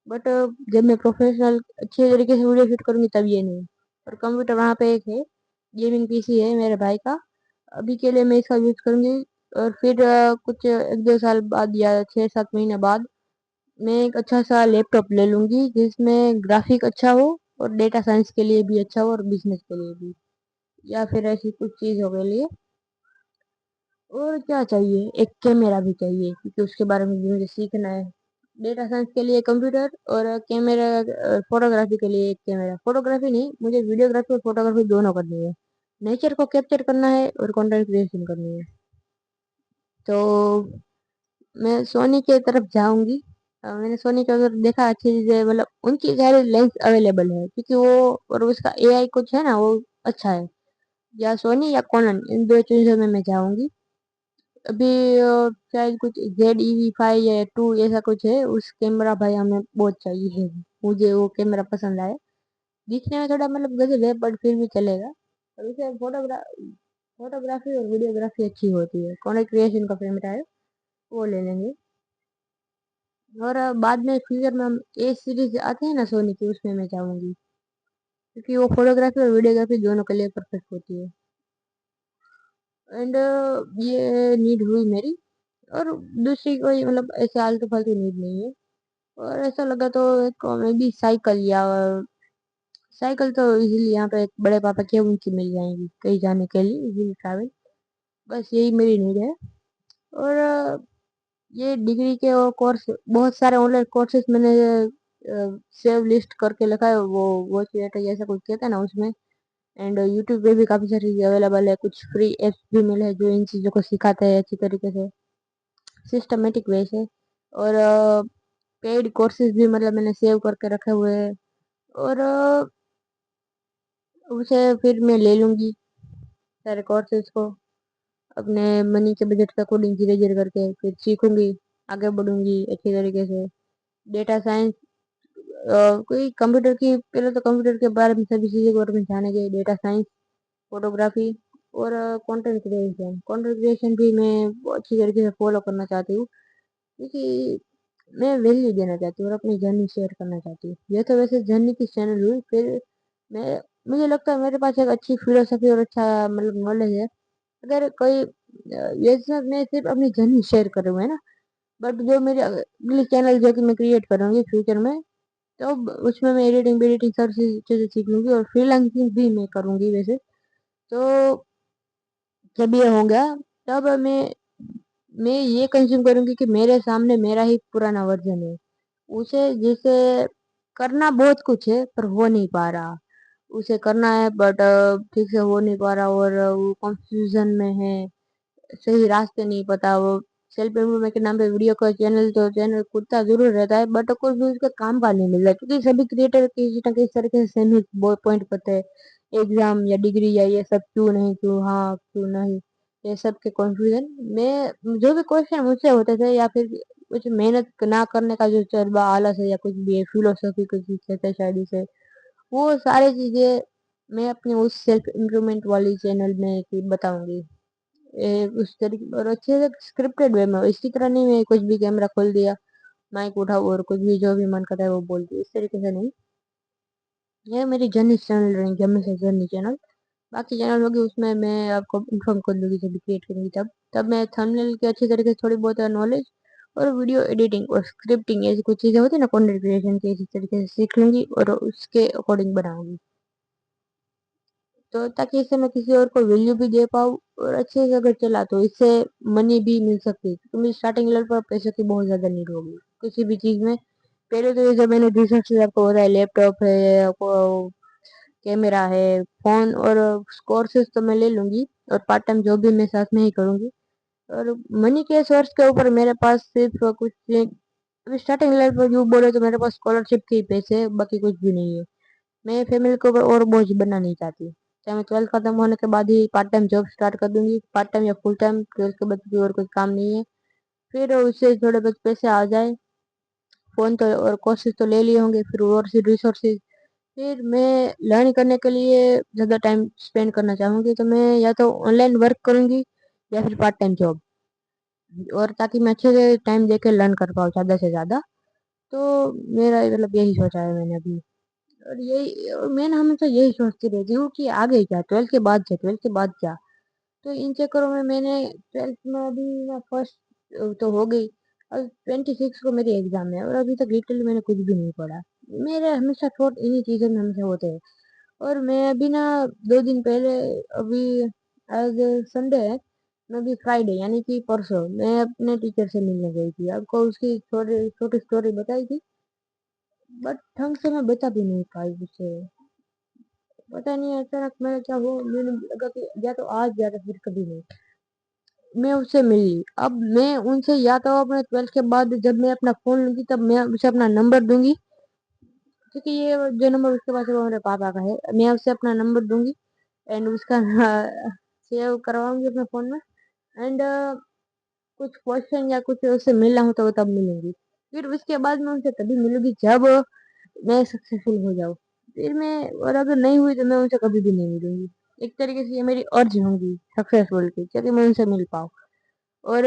बट जब मैं प्रोफ़ेशनल अच्छे तरीके से वीडियो शूट करूँगी तब ये नहीं। और कंप्यूटर वहाँ पे एक है, गेमिंग पीसी है मेरे भाई का, अभी के लिए मैं इसका यूज़ करूँगी। और फिर कुछ 1-2 साल बाद या 6-7 महीने बाद मैं एक अच्छा-सा लैपटॉप ले लूँगी जिसमें ग्राफ़िक अच्छा हो और डेटा साइंस के लिए भी अच्छा हो और बिज़नेस के लिए भी। या फिर ऐसी कुछ चीज़ों के लिए। और क्या चाहिए? एक कैमरा भी चाहिए क्योंकि उसके बारे में भी मुझे सीखना है। डेटा साइंस के लिए कंप्यूटर और कैमरा, फ़ोटोग्राफ़ी के लिए एक कैमरा। फ़ोटोग्राफ़ी नहीं, मुझे वीडियोग्राफ़ी और फ़ोटोग्राफ़ी दोनों करनी है। नेचर को कैप्चर करना है और कंटेंट क्रिएशन करनी है। तो मैं सोनी की तरफ जाऊँगी। मैंने सोनी का अगर देखा अच्छी चीज़ें, मतलब उनकी सारी लेंस अवेलेबल है क्योंकि वो, और उसका एआई कुछ है ना वो अच्छा है। या सोनी या कैनन, इन 2 चीज़ों में मैं जाऊँगी। अभी शायद कुछ ZEV5 या 2 ऐसा कुछ है, उस कैमरा भाई हमें बहुत चाहिए है। मुझे वो कैमरा पसंद आया। दिखने में थोड़ा मतलब गज़ब है बट फिर भी चलेगा। और उसे फ़ोटोग्राफ़ी और वीडियोग्राफ़ी अच्छी होती है। कंटेंट क्रिएशन का कैमरा है, वो ले लेंगे। और बाद में फ्यूचर में हम ए सीरीज़ आते हैं ना सोनी की, उसमें मैं जाऊँगी। क्योंकि वो फ़ोटोग्राफ़ी और वीडियोग्राफ़ी दोनों के लिए परफ़ेक्ट होती है। एंड ये नीड हुई मेरी, और दूसरी कोई मतलब ऐसे आलतू-फालतू नीड नहीं है। और ऐसा लगा तो एक मे बी साइकिल, या साइकिल तो इज़िली यहाँ पे बड़े पापा की है उनकी मिल जाएँगी, कहीं जाने के लिए इज़िली ट्रैवल। बस यही मेरी नीड है। और ये डिग्री के और कोर्स, बहुत सारे ऑनलाइन कोर्सेज़ मैंने सेव लिस्ट करके रखा है, वो वॉच लेटर ऐसा कुछ कहते हैं ना उसमें। एंड यूट्यूब पे भी काफ़ी सारी चीज़ें अवेलेबल है, कुछ फ्री एप्स भी मिले हैं जो इन चीज़ों को सिखाते हैं अच्छी तरीके से, सिस्टमेटिक वे से। और पेड कोर्सेज भी मतलब मैंने सेव करके रखे हुए हैं, और उसे फिर मैं ले लूँगी सारे कोर्सेज को अपने मनी के बजट के अकॉर्डिंग धीरे धीरे करके, फिर सीखूंगी, आगे बढ़ूंगी अच्छी तरीके से। डेटा साइंस, कोई कंप्यूटर की, पहले तो कंप्यूटर के बारे में सभी चीज़ों के बारे में जानेंगे, डेटा साइंस, फोटोग्राफी, और कंटेंट क्रिएशन भी मैं अच्छी तरीके से फॉलो करना चाहती हूँ, क्योंकि मैं वैल्यू देना चाहती हूँ और अपनी जर्नी शेयर करना चाहती हूँ। ये तो वैसे जर्नी की चैनल हुई, फिर मैं, मुझे लगता है मेरे पास एक अच्छी फिलोसफी और अच्छा मतलब नॉलेज है। अगर कोई ये सब मैं सिर्फ अपनी जर्नी शेयर कर रही हूँ, है ना, बट जो मेरे अगली चैनल जो कि मैं क्रिएट करूँगी फ्यूचर में, तो उसमें मैं एडिटिंग वेडिटिंग सब चीज़ें सीख लूँगी, और फ्रीलांसिंग भी मैं करूँगी वैसे। तो जब ये हो गया, तब मैं ये कंज्यूम करूँगी कि मेरे सामने मेरा ही पुराना वर्जन है, उसे जिसे करना बहुत कुछ है पर हो नहीं पा रहा, उसे करना है बट ठीक से हो नहीं पा रहा, और वो कंफ्यूजन में है, सही रास्ते नहीं पता। वो सेल्फ इम्प्रूवमेंट के नाम पे वीडियो का चैनल, तो चैनल खुलता जरूर रहता है, बट कोई भी उसका काम का नहीं मिल रहा है, क्योंकि सभी क्रिएटर किसी न किसी तरीके से सेम ही पॉइंट करते हैं, एग्जाम या डिग्री या ये सब, क्यों नहीं, क्यों हाँ, क्यों नहीं, ये सब के कंफ्यूजन में जो भी क्वेश्चन मुझसे होते थे, या फिर कुछ मेहनत ना करने का जो जज्बा, आलस है, या कुछ भी है, फिलोसफी कुछ भी कहते हैं शायद उसे, वो सारी चीजें मैं अपने उस सेल्फ इम्प्रूवमेंट वाली चैनल में बताऊंगी। उस तरीके और अच्छे से स्क्रिप्टेड वे में, इसी तरह नहीं मैं कुछ भी कैमरा खोल दिया, माइक उठाओ और कुछ भी जो भी मन करता है वो बोल दिया, इस तरीके से नहीं। ये मेरी जर्नी चैनल रहेंगे हमेशा, जर्नी चैनल। बाकी चैनल होगी उसमें मैं आपको इन्फॉर्म कर दूंगी जब क्रिएट करूंगी, तब तब मैं थंबनेल के अच्छे तरीके से थोड़ी बहुत नॉलेज और वीडियो एडिटिंग और स्क्रिप्टिंग ऐसी कुछ चीज़ें होती है ना कंटेंट क्रिएशन की, इसी तरीके से सीख लूंगी और उसके अकॉर्डिंग बनाऊंगी, तो ताकि इससे मैं किसी और को वैल्यू भी दे पाऊँ, और अच्छे से अगर चला तो इससे मनी भी मिल सकती है, क्योंकि मुझे स्टार्टिंग लेवल पर पैसे की बहुत ज़्यादा नीड होगी किसी भी चीज़ में। पहले तो जैसे मैंने रिसर्च आपको बताया, लैपटॉप है, कैमरा है, फोन, और कोर्सेज तो मैं ले लूंगी, और पार्ट टाइम जॉब भी मैं साथ में ही करूंगी। और मनी के सोर्स के ऊपर मेरे पास सिर्फ कुछ अभी स्टार्टिंग लेवल पर जो बोले तो मेरे पास स्कॉलरशिप के ही पैसे हैं, बाकी कुछ भी नहीं है। मैं फैमिली के ऊपर और बोझ बनना नहीं चाहती, चाहे मैं 12th खत्म होने के बाद ही पार्ट टाइम जॉब स्टार्ट कर दूंगी, पार्ट टाइम या फुल टाइम, 12th के बाद भी और कोई काम नहीं है, फिर उससे थोड़े बहुत पैसे आ जाए, फोन तो और कोर्सेज तो ले लिए होंगे, फिर और रिसोर्सेज, फिर मैं लर्न करने के लिए ज़्यादा टाइम स्पेंड करना चाहूँगी, तो मैं या तो ऑनलाइन वर्क करूँगी या फिर पार्ट टाइम जॉब, और ताकि मैं अच्छे से टाइम देके लर्न कर पाऊँ ज़्यादा से ज़्यादा। तो मेरा मतलब यही सोचा है मैंने अभी, और यही, और मैं ना हमेशा यही सोचती रहती हूँ कि आगे क्या, 12th के बाद क्या, 12th के बाद क्या। तो इन चक्करों में मैंने 12th में अभी मैं फर्स्ट तो हो गई, और 26 को मेरी एग्जाम है, और अभी तक डिटेल मैंने कुछ भी नहीं पढ़ा। मेरे हमेशा थॉट इन्हीं चीज़ों में हमेशा होते हैं। और मैं अभी ना 2 दिन पहले, अभी आज संडे है, मैं अभी फ्राइडे यानी कि परसों मैं अपने टीचर से मिलने गई थी, आपको उसकी थोड़ी छोटी स्टोरी बताई थी, बट ढंग से मैं बता भी नहीं पाई उसे। पता नहीं अचानक मैं क्या हुआ, मैंने लगा कि या तो आज या तो फिर कभी नहीं मैं उससे मिली। अब मैं उनसे या तो अपने 12th के बाद जब मैं अपना फोन लूंगी तब मैं उसे अपना नंबर दूंगी, क्योंकि ये जो नंबर उसके पास है वो मेरे पापा का है, मैं उसे अपना नंबर दूंगी, एंड उसका सेव करवाऊंगी अपने फोन में, एंड कुछ क्वेश्चन या कुछ उससे मिलना हो तो वो तब मिलूंगी। फिर उसके बाद मैं उनसे तभी मिलूंगी जब मैं सक्सेसफुल हो जाऊँ, फिर मैं, और अगर नहीं हुई तो मैं उनसे कभी भी नहीं मिलूंगी। एक तरीके से ये मेरी अर्ज होंगी सक्सेसफुल की, ताकि मैं उनसे मिल पाऊँ। और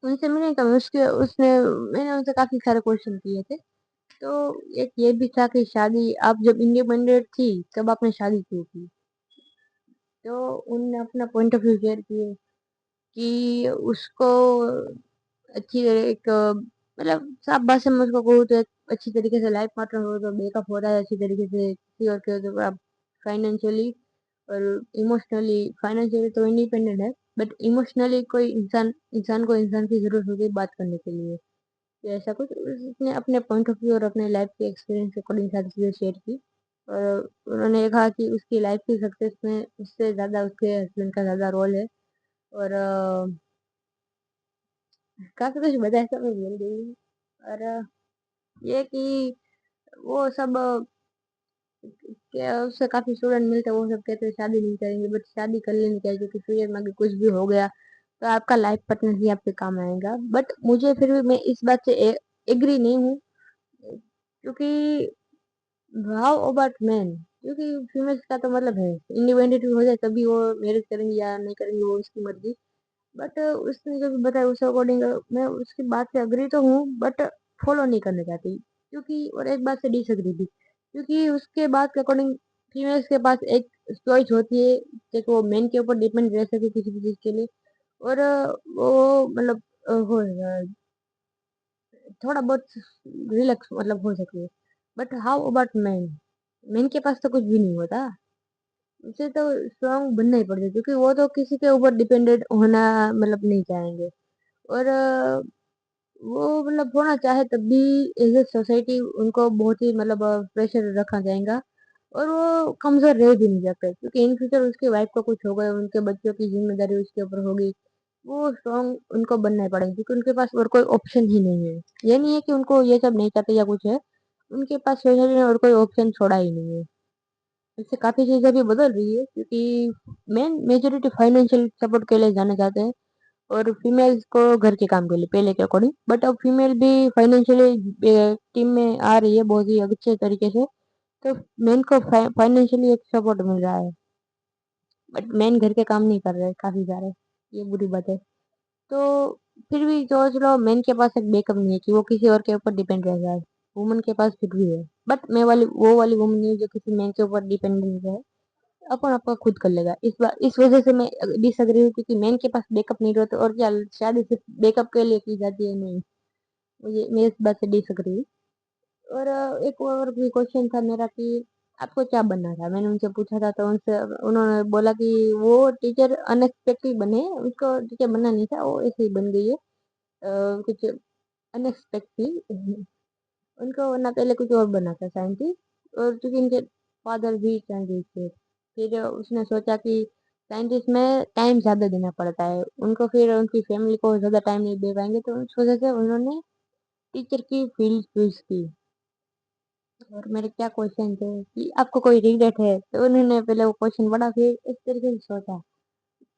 उनसे मिलने का उसके उसने मैंने उनसे काफी सारे क्वेश्चन किए थे। तो एक ये भी था कि शादी आप जब इंडिपेंडेंट थी तब आपने शादी क्यों की, तो उनने अपना पॉइंट ऑफ व्यू शेयर किए कि उसको अच्छी एक मतलब साफ भाषा में उसको कहूँ तो एक अच्छी तरीके से लाइफ पार्टनर हो तो ब्रेकअप हो रहा है अच्छी तरीके से किसी और के, तो आप फाइनेंशियली और इमोशनली, फाइनेंशियली तो इंडिपेंडेंट है, बट इमोशनली कोई इंसान इंसान को इंसान की जरूरत होती है बात करने के लिए, तो ऐसा कुछ उसने अपने पॉइंट ऑफ व्यू और अपने लाइफ के एक्सपीरियंस के अकॉर्डिंग सारी चीज़ें शेयर की। اور انہوں نے کہا کہ اس کی لائف کی سکسیس میں اس سے زیادہ اس کے ہسبینڈ کا زیادہ رول ہے، اور کافی کچھ بتایا، سب میں بول گئی ہوں۔ اور یہ کہ وہ سب کہ اس سے کافی اسٹوڈنٹ ملتے ہیں، وہ سب کہتے ہیں شادی نہیں کریں گے، بٹ شادی کر لینی چاہیے، کیونکہ فیوچر میں اگر کچھ بھی ہو گیا تو آپ کا لائف پارٹنر ہی آپ کے کام آئے گا۔ بٹ مجھے پھر بھی میں اس بات سے ایگری نہیں ہوں، کیونکہ ہاؤ اباؤٹ مین، کیونکہ فیمیلس کا تو مطلب ہے انڈیپینڈنٹ ہو جائے تبھی وہ میرج کریں گی یا نہیں کریں گی، وہ اس کی مرضی۔ بٹ اس نے جو بھی بتایا اس اکارڈنگ میں اس کی بات سے اگری تو ہوں، بٹ فالو نہیں کرنا چاہتی، کیونکہ اور ایک بات سے ڈس اگری بھی، کیونکہ اس کے بات کے اکارڈنگ فیمیلس کے پاس ایک چوائس ہوتی ہے کہ وہ مین کے اوپر ڈیپینڈ رہ سکے کسی بھی چیز کے لیے، اور وہ مطلب ہو تھوڑا بہت ریلیکس مطلب ہو سکے۔ بٹ ہاؤ اباؤٹ مین، مین کے پاس تو کچھ بھی نہیں ہوتا، اسے تو اسٹرانگ بننا ہی پڑتا ہے، کیونکہ وہ تو کسی کے اوپر ڈیپینڈنٹ ہونا مطلب نہیں چاہیں گے، اور وہ مطلب ہونا چاہے تب بھی ایز اے سوسائٹی ان کو بہت ہی مطلب پریشر رکھا جائے گا، اور وہ کمزور رہ بھی نہیں سکتے، کیونکہ ان فیوچر اس کی وائف کا کچھ ہوگا، ان کے بچوں کی ذمہ داری اس کے اوپر ہوگی، وہ اسٹرانگ ان کو بننا ہی پڑے گا، کیونکہ ان کے پاس اور کوئی آپشن ہی نہیں ہے۔ یہ نہیں ہے کہ ان کو یہ سب نہیں چاہتے یا کچھ ہے، ان کے پاس سوسائٹی نے اور کوئی آپشن چھوڑا ہی نہیں ہے۔ اس سے کافی چیزیں بھی بدل رہی ہے، کیونکہ مین میجورٹی فائنینشیل سپورٹ کے لیے جانا چاہتے ہیں، اور فیمیلز کو گھر کے کام کے لیے پہلے کے اکارڈنگ، بٹ اب فیمیل بھی فائنینشیلی ٹیم میں آ رہی ہے بہت ہی اچھے طریقے سے، تو مین کو فائنینشیلی ایک سپورٹ مل رہا ہے، بٹ مین گھر کے کام نہیں کر رہے کافی سارے، یہ بری بات ہے۔ تو پھر بھی سوچ لو مین کے پاس ایک بیک اپ نہیں ہے کہ وہ کسی اور کے اوپر ڈیپینڈ رہ جائے، وومن کے پاس پھر بھی ہے، بٹ میں وہ والی وومن نہیں جو کسی مین کے اوپر ڈیپینڈنٹ ہے، اپن آپ کا خود کر لے گا۔ اس وجہ سے میں ڈس اگری ہوں، کیونکہ مین کے پاس بیک اپ نہیں رہتا، اور کیا شادی صرف بیک اپ کے لیے کی جاتی ہے؟ نہیں، میں اس بات سے ڈس اگری ہوں۔ اور ایک اور بھی کوشچن تھا میرا کہ آپ کو کیا بننا تھا، میں نے ان سے پوچھا تھا، تو انہوں نے بولا کہ وہ ٹیچر انیکسپیکٹڈ بنے، اس کو ٹیچر بننا نہیں تھا، وہ ایسے ہی بن گئی ہے کچھ انیکسپیکٹڈ، ان کو نہ پہلے کچھ اور بنا تھا سائنٹسٹ، اور چونکہ ان کے فادر بھی سائنٹسٹ تھے، پھر اس نے سوچا کہ سائنٹسٹ میں ٹائم زیادہ دینا پڑتا ہے ان کو، پھر ان کی فیملی کو زیادہ ٹائم نہیں دے پائیں گے، تو اس وجہ سے انہوں نے ٹیچر کی فیلڈ چوز کی۔ اور میرے کیا کوشچن تھے کہ آپ کو کوئی ریگریٹ ہے، تو انہوں نے پہلے وہ کوشچن پڑھا، پھر اس طریقے سے سوچا،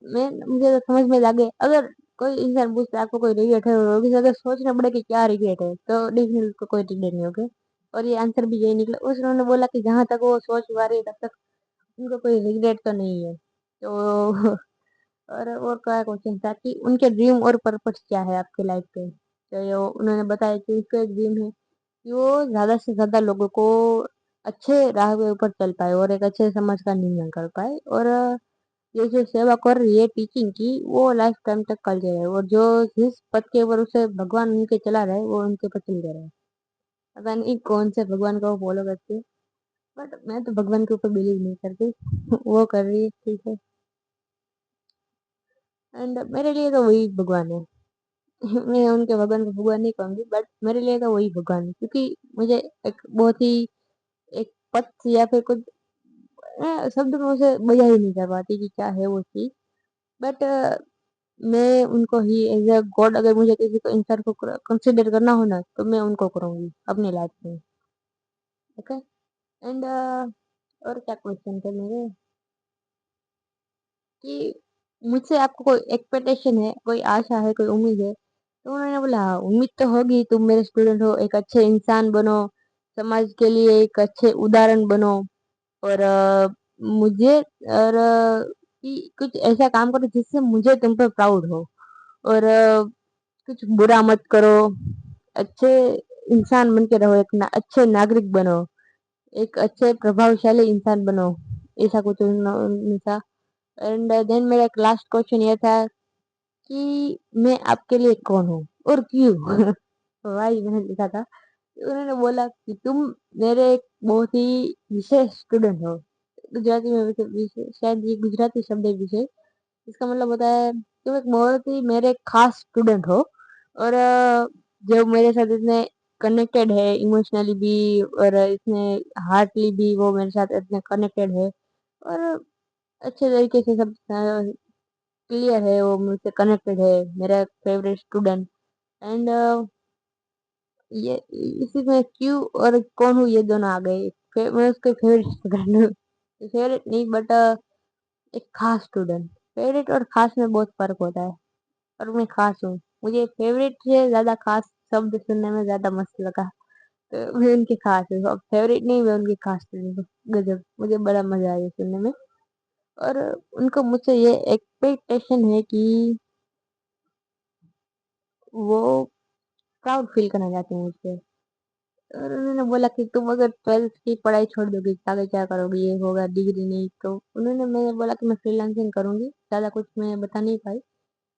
مجھے تو سمجھ میں لگے اگر کوئی انسان پوچھتا ہے آپ کو کوئی ریگریٹ ہے، اور اگر سوچنا پڑے کہ کیا ریگریٹ ہے، تو ڈیفینیٹلی کو کوئی ریگریٹ نہیں ہوگا، اور یہ آنسر بھی یہی نکلا۔ انہوں نے بولا کہ جہاں تک وہ سوچ پا رہی ہے تب تک ان کو کوئی ریگریٹ تو نہیں ہے، تو اور کیا کوشچن تھا کہ ان کے ڈریم اور پرپس کیا ہے آپ کے لائف پہ، تو انہوں نے بتایا کہ اس کا ایک ڈریم ہے کہ وہ زیادہ سے زیادہ لوگوں کو اچھے راہ کے اوپر چل پائے، اور ایک اچھے سماج کا نرمان کر پائے، اور یہ جو سیوا کر رہی ہے ٹیچنگ کی، وہ لائف ٹائم تک کر دے رہے، اور جو جس پد کے اوپر اسے بھگوان ان کے چلا رہے وہ ان کے اوپر چل دے رہا ہے، پتا نہیں کون سے بھگوان کو فالو کرتے، بٹ میں تو بھگوان کے اوپر بلیو نہیں کرتی، وہ کر رہی ہے ٹھیک ہے، اینڈ میرے لیے تو وہی بھگوان ہے، میں ان کے بھگوان کو بھگوان نہیں کہوں گی، بٹ میرے لیے تو وہی بھگوان ہے، کیونکہ مجھے ایک بہت ہی ایک پت یا پھر کچھ شبد میں اسے بیان ہی نہیں کر پاتی کہ کیا ہے وہ چیز، بٹ میں ان کو ہی ایز اے گاڈ، اگر مجھے کسی کو انسان کو کنسیڈر کرنا ہونا تو میں ان کو کروں گی اپنی لائف میں، اوکے۔ اینڈ اور کیا کوشچن تھے میرے کہ مجھ سے آپ کو کوئی ایکسپیکٹیشن ہے، کوئی آشا ہے، کوئی امید ہے، تو انہوں نے بولا ہاں امید تو ہوگی، تم میرے اسٹوڈنٹ ہو، ایک اچھے انسان بنو، سماج کے لیے ایک اچھے ادارن بنو، اور مجھے اور کچھ ایسا کام کرو جس سے مجھے تم پہ پراؤڈ ہو، اور کچھ برا مت کرو، اچھے انسان بن کے رہو، ایک اچھے ناگرک بنو، ایک اچھے پربھاوشالی انسان بنو، ایسا کچھ تھا۔ اینڈ دین میرا ایک لاسٹ کوشچن یہ تھا کہ میں آپ کے لیے کون ہوں اور کیوں، بھائی میں نے لکھا تھا، انہوں نے بولا کہ تم میرے ایک بہت ہی وشیش اسٹوڈنٹ ہو، گجراتی میں شاید یہ گجراتی شبد ہے وشیش، اس کا مطلب ہوتا ہے تم ایک بہت ہی میرے خاص اسٹوڈنٹ ہو، اور جو میرے ساتھ اتنے कनेक्टेड है इमोशनली भी, और इसमें हार्टली भी वो मेरे साथ इतने कनेक्टेड है, और अच्छे तरीके से सब क्लियर है, वो मुझसे कनेक्टेड है, मेरा फेवरेट स्टूडेंट। एंड ये इसी में क्यों और कौन हूँ ये दोनों आ गए। मैं उसके फेवरेट स्टूडेंट हूँ, फेवरेट नहीं बट एक खास स्टूडेंट। फेवरेट और खास में बहुत फर्क होता है, और मैं खास हूँ। मुझे फेवरेट से ज्यादा खास शब्द सुनने में ज्यादा मस्त लगा, तो मैं उनकी खास हूँ। अब फेवरेट नहीं, मैं उनकी खास स्टूडेंट हूँ। गजब, मुझे बड़ा मजा आया सुनने में। और उनको मुझसे ये एक्सपेक्टेशन है कि वो प्राउड फील करना चाहते हैं मुझसे। और उन्होंने बोला कि तुम अगर 12th की पढ़ाई छोड़ दोगी तो आगे क्या करोगी, ये होगा डिग्री नहीं तो। उन्होंने, मैंने बोला कि मैं फ्रीलांसिंग करूंगी, ज्यादा कुछ मैं बता नहीं पाई।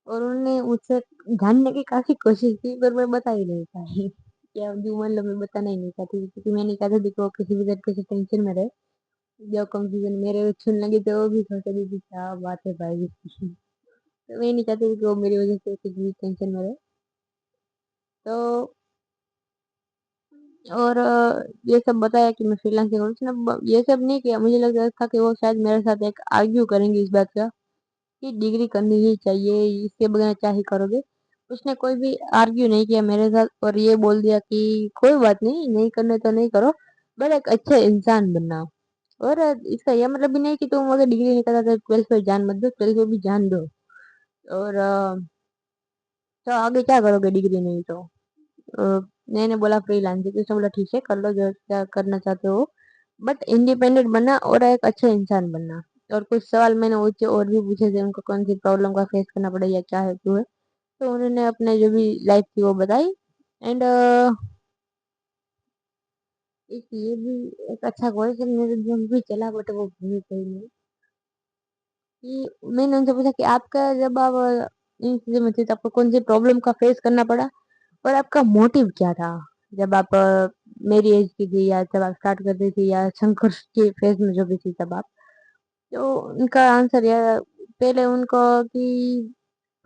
और उन्होंने मुझसे जानने की काफी कोशिश की, पर मैं बता ही नहीं पाई। या जो मतलब मैं बताना ही नहीं चाहती थी, क्योंकि मैं नहीं चाहती थी कि वो किसी भी तरीके से टेंशन में रहे। जब कंफ्यूजन मेरे सुन लगी तो वो भी सोचेगी कि क्या बात है भाई इसकी। तो मैं नहीं चाहती थी कि वो मेरी वजह से किसी भी टेंशन में रहे। तो और ये सब बताया कि मैं फ्रीलांसिंग करूँ। उसने ये सब नहीं किया। मुझे लग रहा था कि वो शायद मेरे साथ एक आर्ग्यू करेंगे इस बात का कि डिग्री करनी ही चाहिए, इसके बगैर क्या ही करोगे। उसने कोई भी आर्ग्यू नहीं किया मेरे साथ, और ये बोल दिया कि कोई बात नहीं, नहीं करने तो नहीं करो, बट एक अच्छे इंसान बनना। और इसका यह मतलब भी नहीं कि तुम अगर डिग्री नहीं करता तो 12th पे जान मत दो, 12th पे भी जान दो। और तो आगे क्या करोगे डिग्री नहीं तो। अ, मैंने बोला फ्रीलांसिंग, तो उसने बोला ठीक है कर लो जो क्या करना चाहते हो, बट इंडिपेंडेंट बनना और एक अच्छा इंसान बनना। और कुछ सवाल मैंने उससे और भी पूछे थे, उनको कौन सी प्रॉब्लम का फेस करना पड़ेगा या क्या है क्यों है। तो उन्होंने अपने जो भी लाइफ थी वो बताई। एंड एक ये भी एक अच्छा क्वेश्चन मेरे दिमाग में भी चला, बट वो भूल गई मैं। कि मैंने उनसे पूछा कि आपका जब आप इन चीजों में थे तो आपको कौन सी प्रॉब्लम का फेस करना पड़ा, और आपका मोटिव क्या था जब आप मेरी एज की थी, या जब आप स्टार्ट कर रही थी, या संघर्ष के फेज में जो भी थी तब आप। तो उनका आंसर यह, पहले उनको कि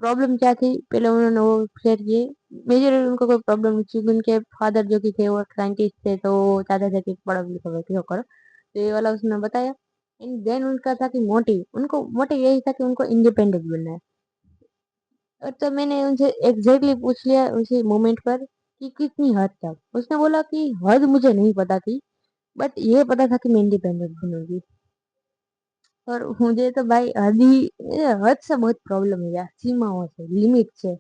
प्रॉब्लम क्या थी, पहले उन्होंने वो शेयर किए। मेजर उनको कोई प्रॉब्लम नहीं थी, उनके फादर जो कि थे वो साइंटिस्ट थे, तो वो चाहते थे कि पढ़ो लिखो व्यक्ति होकर, तो ये वाला उसने बताया। एंड देन उनका था कि मोटिव, उनको मोटिव यही था कि उनको इंडिपेंडेंट बनना है। और तो मैंने उनसे एग्जैक्टली पूछ लिया उसी मोमेंट पर कि कितनी हद तक। उसने बोला कि हद मुझे नहीं पता थी, बट ये पता था कि मैं इंडिपेंडेंट बनूंगी। और मुझे तो भाई हद ही, हद से बहुत प्रॉब्लम है यार, सीमाओं से, लिमिट से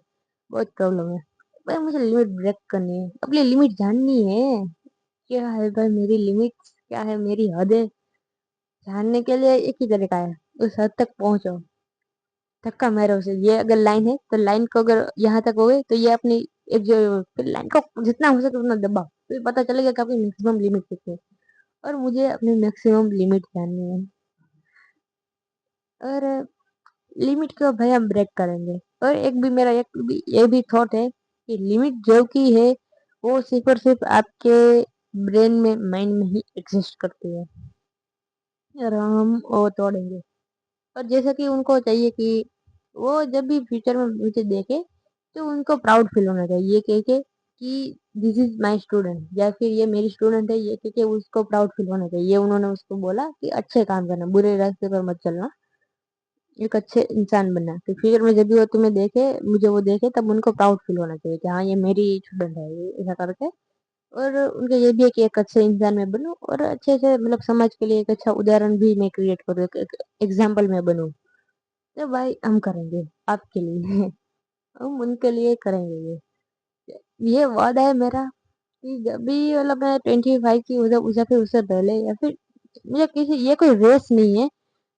बहुत प्रॉब्लम है। भाई मुझे लिमिट ब्रेक करनी है, अपनी लिमिट जाननी है। क्या है भाई मेरी लिमिट, क्या है मेरी हद है, जानने के लिए एक ही तरीका है, उस हद तक पहुंचो, धक्का मारो उसे। ये अगर लाइन है तो लाइन को अगर यहाँ तक हो गई तो ये अपनी एक जो, फिर लाइन को जितना हो सके उतना दबाओ, फिर पता चलेगा कि आपकी मैक्सिमम लिमिट कितनी है। और मुझे अपनी मैक्सिमम लिमिट जाननी है। और लिमिट को भाई हम ब्रेक करेंगे। और एक भी मेरा एक भी ये भी थॉट है कि लिमिट जो की है वो सिर्फ और सिर्फ आपके ब्रेन में, माइंड में ही एग्जिस्ट करती है, और हम वो तोड़ेंगे। और जैसा कि उनको चाहिए कि वो जब भी फ्यूचर में मुझे देखे तो उनको प्राउड फील होना चाहिए, ये कह के कि दिस इज माय स्टूडेंट, या फिर ये मेरी स्टूडेंट है, ये कह के उसको प्राउड फील होना चाहिए। ये उन्होंने उसको बोला कि अच्छे काम करना, बुरे रास्ते पर मत चलना, एक अच्छे इंसान बनना। तो फ्यूचर में जब भी वो तुम्हें देखे, मुझे वो देखे, तब उनको प्राउड फील होना चाहिए कि हाँ ये मेरी स्टूडेंट है, ये ऐसा करके। और उनका ये भी है कि एक अच्छे इंसान में बनूं, और अच्छे से मतलब समाज के लिए एक अच्छा उदाहरण भी मैं क्रिएट करूँ, एक एग्जाम्पल में बनूं। तो भाई हम करेंगे आपके लिए। हम उनके लिए करेंगे ये वादा है मेरा कि जब भी मतलब मैं 25 की उधर उसे, फिर उससे पहले, या फिर मुझे किसी, ये कोई रेस नहीं है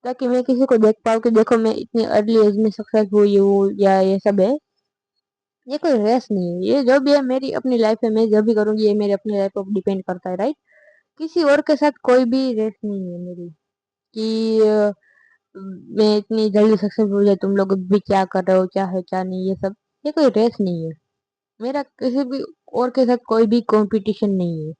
ताकि मैं किसी को देख पाऊँ कि देखो मैं इतनी अर्ली एज में सक्सेस हुई हूँ, या ये सब है। ये कोई रेस नहीं है, ये जो भी है मेरी अपनी लाइफ है, मैं जो भी करूंगी ये मेरी अपनी लाइफ पर डिपेंड करता है, राइट। किसी और के साथ कोई भी रेस नहीं है मेरी कि मैं इतनी जल्दी सक्सेस हो जाए, तुम लोग भी क्या कर रहे हो, क्या है क्या नहीं, ये सब। ये कोई रेस नहीं है मेरा, किसी भी और के साथ कोई भी कंपटीशन नहीं है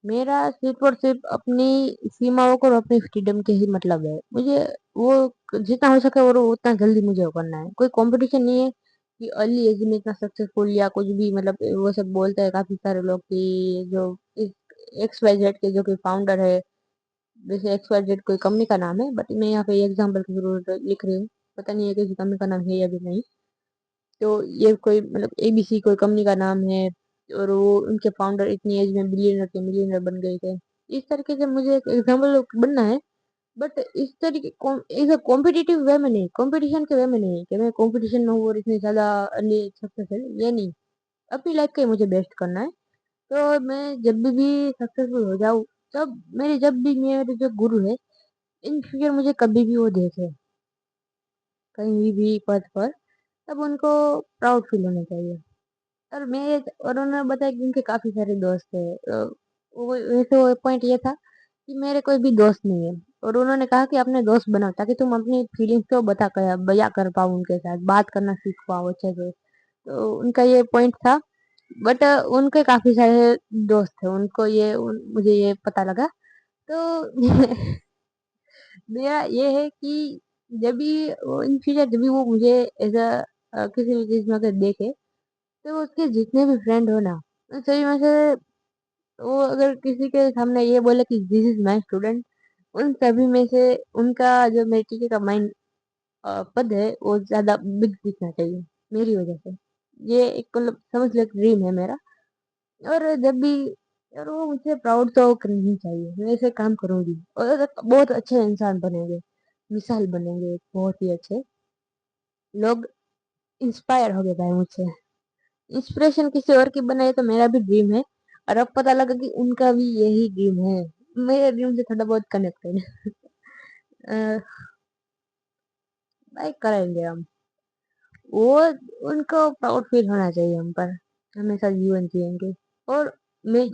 मेरा। सिर्फ और सिर्फ अपनी सीमाओं को और अपनी फ्रीडम के ही मतलब है मुझे। वो जितना हो सके और उतना जल्दी मुझे वो करना है, कोई कंपटीशन नहीं है। कि अर्ली एज में इतना सक्सेसफुल या कुछ भी, मतलब वो सब बोलते हैं काफी सारे लोग कि जो एक्स वाई जेड के जो कि फाउंडर है, जैसे एक्स वाई जेड कोई कंपनी का नाम है, बट मैं यहाँ पे एग्जाम्पल के जरूर लिख रही हूँ, पता नहीं है किसी कंपनी का नाम है या भी नहीं। तो ये कोई मतलब एबीसी कोई कंपनी का नाम है, और वो उनके फाउंडर इतनी एज में बिलियनर के मिलियनर बन गए थे। इस तरीके से मुझे एक एग्जाम्पल बनना है, बट इस तरीके इस कॉम्पिटिटिव वे में नहीं, कंपटीशन के वे में नहीं कि मैं कंपटीशन में हूँ और इतनी ज्यादा अर्ली सक्सेस है, ये नहीं। अपनी लाइफ का ही मुझे बेस्ट करना है। तो मैं जब भी सक्सेसफुल हो जाऊँ, तब मेरे जब भी मेरे जो गुरु है, इन फ्यूचर मुझे कभी भी वो देखे कहीं भी पद पर, तब उनको प्राउड फील होना चाहिए। और मैं, और उन्होंने बताया कि उनके काफी सारे दोस्त है, वो वैसे वो पॉइंट ये था कि मेरे कोई भी दोस्त नहीं है, और उन्होंने कहा कि अपने दोस्त बनाओ ताकि तुम अपनी फीलिंग्स को बया कर पाओ, उनके साथ बात करना सीख पाओ अच्छे से। तो उनका ये पॉइंट था। बट उनके काफी सारे दोस्त थे, उनको मुझे ये पता लगा। तो मेरा ये है कि जब भी इन फ्यूचर जब भी वो मुझे एज अ किसी भी चीज में अगर देखे, तो उसके जितने भी फ्रेंड हो ना, उन सभी में से वो अगर किसी के सामने ये बोले कि दिस इज माय स्टूडेंट, उन सभी में से उनका जो मेरे टीचर का माइंड पद है वो ज्यादा बिग दिखना चाहिए मेरी वजह से। ये एक मतलब समझ लो ड्रीम है मेरा। और जब भी, और वो मुझे प्राउड तो करनी ही चाहिए, मैं ऐसे काम करूंगी और एक बहुत अच्छे इंसान बनेंगे, मिसाल बनेंगे बहुत ही अच्छे लोग, इंस्पायर हो गए भाई मुझसे। इंस्पिरेशन किसी और की बनाए तो मेरा भी ड्रीम है, और अब पता लगा कि उनका भी यही ड्रीम है। मेरे ड्रीम से थोड़ा बहुत कनेक्टेड है। भाई करेंगे हम वो, उनको प्राउड फील होना चाहिए हम पर, हमेशा जीवन जिएंगे। और मैं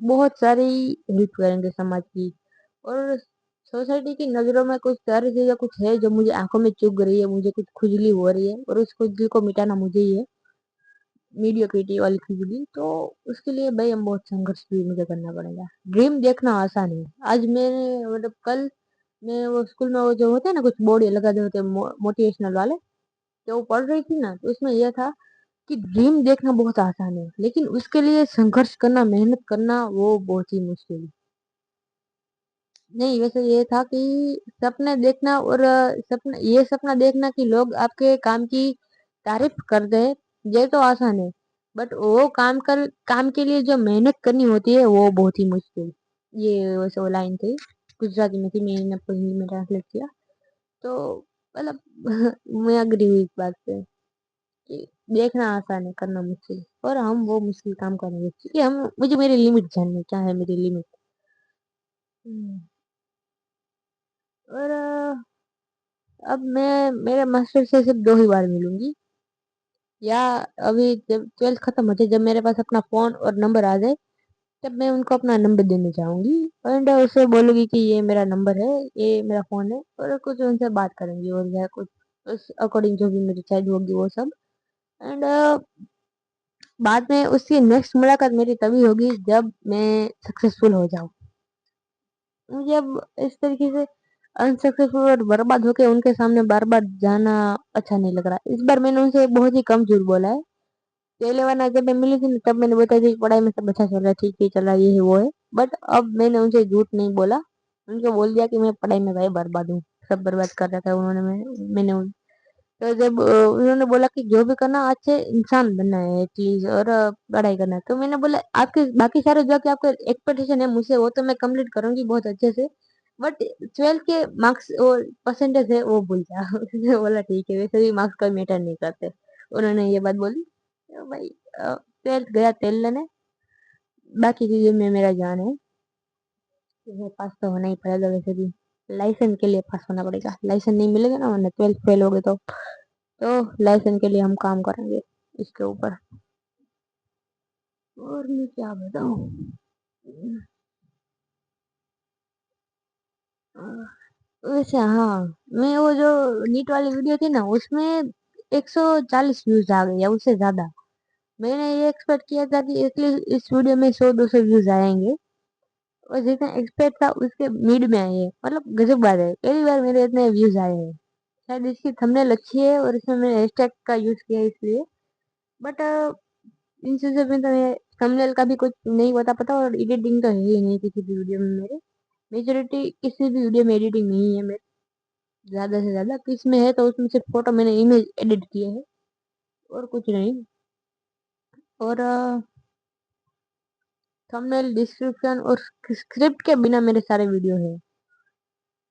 बहुत सारी हेल्प करेंगे समाज की, और सोसाइटी की नजरों में कुछ सारी चीजें कुछ है जो मुझे आंखों में चुभ रही है, मुझे कुछ खुजली हो रही है, और उस खुजली को मिटाना मुझे ही है, मीडियोक्रिटी वाली खुजली। तो उसके लिए भाई हम बहुत संघर्ष भी मुझे करना पड़ेगा। ड्रीम देखना आसान है। आज मैंने मतलब कल मैं वो स्कूल में वो जो होते हैं ना कुछ बोर्ड लगा दे होते हैं मोटिवेशनल वाले, तो वो पढ़ रही थी ना, तो उसमें यह था कि ड्रीम देखना बहुत आसान है, लेकिन उसके लिए संघर्ष करना, मेहनत करना वो बहुत ही मुश्किल है। नहीं, वैसे ये था कि सपने देखना, और सपना देखना कि लोग आपके काम की तारीफ कर दे, ये तो आसान है। बट वो काम के लिए जो मेहनत करनी होती है वो बहुत ही मुश्किल। ये वैसे वो लाइन थी, गुजराती में थी, मैंने आपको हिंदी में ट्रांसलेट किया। तो मतलब मैं अग्री हुई इस बात से कि देखना आसान है, करना मुश्किल, और हम वो मुश्किल काम करेंगे क्योंकि हम मुझे मेरी लिमिट जाननी है, क्या है मेरी लिमिट। और अब मैं मेरे मास्टर से सिर्फ 2 ही बार मिलूंगी, या अभी जब ट्वेल्थ खत्म हो जाए, जब मेरे पास अपना फोन और नंबर आ जाए, तब मैं उनको अपना नंबर देने जाऊंगी, एंड उससे बोलूंगी कि ये मेरा नंबर है, ये मेरा फोन है, और कुछ उनसे बात करेंगी, और या कुछ उस अकॉर्डिंग जो भी मेरी चॉइस होगी वो सब। एंड बाद में उसकी नेक्स्ट मुलाकात मेरी तभी होगी जब मैं सक्सेसफुल हो जाऊं। मुझे अब इस तरीके से अनसक्सेसफुल और बर्बाद होके उनके सामने बार बार जाना अच्छा नहीं लग रहा। इस बार मैंने उनसे बहुत ही कम झूठ बोला है। पहले वाला जब मैं मिली थी ना, तब मैंने बताया था कि पढ़ाई में सब अच्छा चल रहा है, ठीक ही चल रहा है, ये है वो है। बट अब मैंने उनसे झूठ नहीं बोला, उनको बोल दिया कि मैं पढ़ाई में भाई बर्बाद हूँ, सब बर्बाद कर रखा है उन्होंने। मैंने तो जब उन्होंने बोला कि जो भी करना अच्छे इंसान बनना है एटलीस्ट, और पढ़ाई करना है, तो मैंने बोला आपके बाकी सारे जो कि आपके एक्सपेक्टेशन है मुझसे वो तो मैं कंप्लीट करूंगी बहुत अच्छे से, बट ट्वेल्थ के मार्क्स और परसेंटेज है वो भूल जा। उसने बोला ठीक है, वैसे भी मार्क्स कोई मैटर नहीं करते, उन्होंने ये बात बोली। तो भाई ट्वेल्थ गया तेल लेने, बाकी चीजों में मेरा जान है, तुम्हें पास तो होना ही पड़ेगा वैसे भी, लाइसेंस के लिए पास होना पड़ेगा, लाइसेंस नहीं मिलेगा ना, वरना ट्वेल्थ फेल हो गए तो लाइसेंस के लिए हम काम करेंगे इसके ऊपर। और मैं क्या बताऊं। वैसे हाँ, मैं वो जो नीट वाली वीडियो थी ना, उसमें 140 व्यूज आ गए या उससे ज्यादा। मैंने ये एक्सपेक्ट किया था कि एटलीस्ट इस वीडियो में 100-200 व्यूज आएंगे, और जितना एक्सपेक्ट था उसके मिड में आए हैं। मतलब गजब बात है, पहली बार मेरे इतने व्यूज आए हैं। शायद इसकी थंबनेल अच्छी है और इसमें मैंने हैशटैग का यूज किया है इसलिए। बट इन चीज़ों में तो थंबनेल का भी कुछ नहीं पता और एडिटिंग तो है ही नहीं किसी भी वीडियो में मेरे। मेजोरिटी किसी भी वीडियो में एडिटिंग नहीं है मेरे, ज़्यादा से ज़्यादा किस में है तो उसमें सिर्फ फोटो मैंने इमेज एडिट किए है और कुछ नहीं। और थंबनेल डिस्क्रिप्शन और स्क्रिप्ट के बिना मेरे सारे वीडियो है।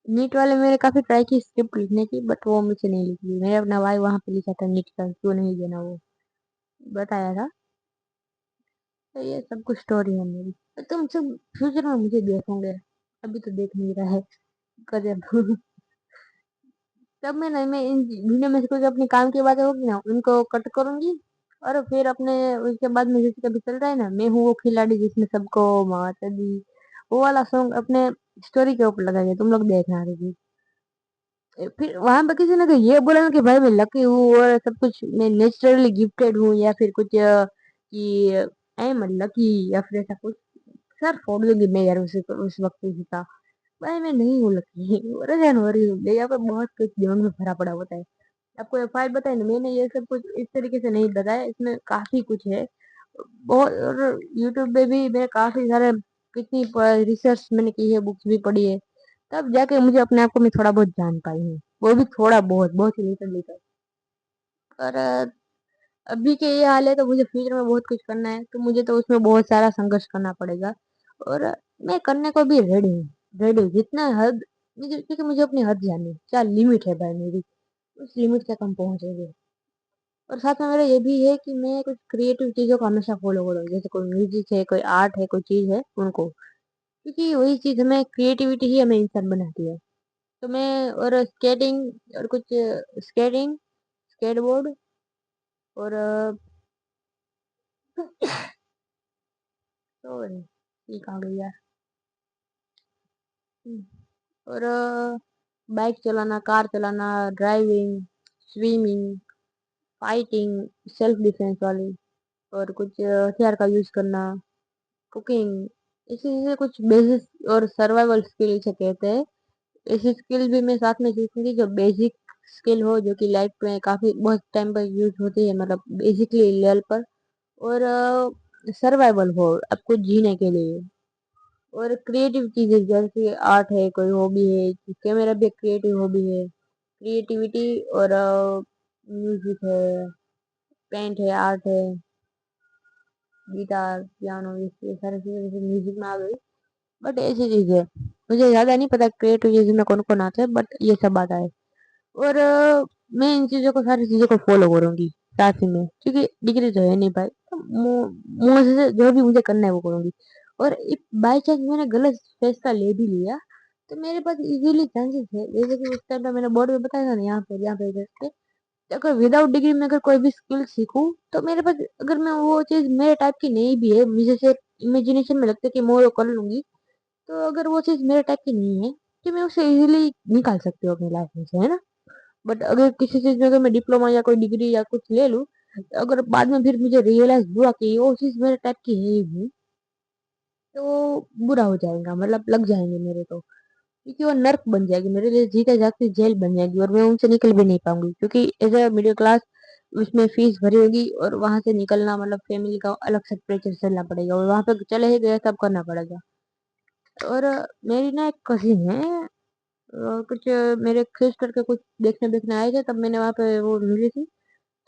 नीट वाले मेरे काफी ट्राई की स्क्रिप्ट लिखने की बट वो मुझसे नहीं लिखी। मैंने अपना भाई वहां पे लिखा था नीट का, क्यों नहीं देना वो बताया था। तो ये सब कुछ स्टोरी है मेरी। तो तुम सब फ्यूचर में मुझे देखोगे, अभी तो देख नहीं रहा है गजब। तब मैं इन वीडियो में से कुछ अपने काम की बातें होगी ना उनको कट करूंगी और फिर अपने उसके बाद में जैसे कभी चल रहा है ना मैं हूँ वो खिलाड़ी जिसमें सबको माता दी, वो वाला सॉन्ग अपने स्टोरी के ऊपर लगाएंगे, तुम लोग देखना रही। फिर वहां पे किसी ने तो ये बोला ना कि भाई मैं लकी हूँ और सब कुछ मैं नेचुरली गिफ्टेड हूँ या फिर कुछ कि आई एम लकी या फिर ऐसा कुछ, सर फोड़ दूंगी मैं यार उस वक्त ही था। भाई मैं नहीं हूँ लकी, परेशान हो रही हूँ यहाँ पे बहुत कुछ दिमाग में भरा पड़ा होता है। आपको ये फाइल बताए ना मैंने ये सब कुछ इस तरीके से नहीं बताया, इसमें काफी कुछ है बहुत। और यूट्यूब पे भी मैं काफी सारे कितनी रिसर्च मैंने की है, बुक्स भी पढ़ी है, तब जाके मुझे अपने आप को मैं थोड़ा बहुत जान पाई हूँ, वो भी थोड़ा बहुत बहुत ही लिटिल लिटिल। और अभी के ये हाल है तो मुझे फ्यूचर में बहुत कुछ करना है तो मुझे तो उसमें बहुत सारा संघर्ष करना पड़ेगा। और मैं करने को भी रेडी हूँ, रेडी जितना हद मुझे, क्योंकि मुझे अपनी हद जानी है, क्या लिमिट है भाई मेरी, उस लिमिट तक हम पहुंचेंगे। और साथ में मेरा ये भी है कि मैं कुछ क्रिएटिव चीजों को हमेशा फॉलो करूँ, जैसे कोई म्यूजिक है, कोई आर्ट है, कोई चीज है उनको, क्योंकि वही चीज हमें क्रिएटिविटी ही हमें इंसान बनाती है। तो मैं और स्केटिंग और कुछ स्केटिंग स्केटबोर्ड और तो ठीक आ गई यार। और बाइक चलाना, कार चलाना, driving, swimming, fighting, self defence वाली, और कुछ हथियार का यूज करना, कुकिंग, इसी से कुछ बेसिक और सर्वाइवल स्किल से कहते हैं। ऐसी स्किल भी मैं साथ में सीखूंगी जो बेसिक स्किल हो, जो कि लाइफ में काफी बहुत टाइम पर यूज होती है, मतलब बेसिकली लेवल पर। और सर्वाइवल हो आपको जीने के लिए। और क्रिएटिव चीजें जैसे आर्ट है, कोई हॉबी है, कैमरा भी क्रिएटिव हॉबी है, क्रिएटिविटी। और म्यूजिक है, पेंट है, आर्ट है, गिटार, पियानो, ये सारी चीजें जैसे म्यूजिक में आ गई। बट ऐसी चीज है, मुझे ज्यादा नहीं पता क्रिएटिव चीज में कौन कौन आता है, बट ये सब आता है। और मैं इन चीजों को, सारी चीजों को फॉलो करूंगी साथ ही में, क्योंकि डिग्री तो है नहीं भाई, तो मुझे जो भी मुझे करना है वो करूंगी। और इफ बाई चांस मैंने गलत फैसला ले भी लिया तो मेरे पास इजीली चांसेस है, जैसे कि उस टाइम पे मैंने बोर्ड में बताया था ना, यहाँ पे इधर से, तो अगर विदाउट डिग्री में अगर कोई भी स्किल सीखूं तो मेरे पास, अगर मैं वो चीज मेरे टाइप की नहीं भी है, मुझे सिर्फ इमेजिनेशन में लगता है कि मैं वो कर लूंगी, तो अगर वो चीज मेरे टाइप की नहीं है तो मैं उसे इजीली निकाल सकती हूँ अपनी लाइफ में से, है ना। बट अगर किसी चीज में अगर मैं डिप्लोमा या कोई डिग्री या कुछ ले लूँ, अगर बाद में फिर मुझे रियलाइज हुआ कि वो चीज मेरे टाइप की है ही नहीं, तो बुरा हो जाएगा, मतलब लग जाएंगे मेरे तो, क्योंकि वो नर्क बन जाएगी मेरे लिए, जीते जागते जेल बन जाएगी और मैं उनसे निकल भी नहीं पाऊंगी, क्योंकि एज अ मिडिल क्लास उसमें फीस भरी होगी और वहां से निकलना मतलब फैमिली का अलग से प्रेशर झेलना पड़ेगा, और वहां पे चले ही गए सब करना पड़ेगा। और मेरी ना एक कजिन है, कुछ मेरे सिस्टर के कुछ देखने देखने आए थे, तब मैंने वहां पे वो मिली थी।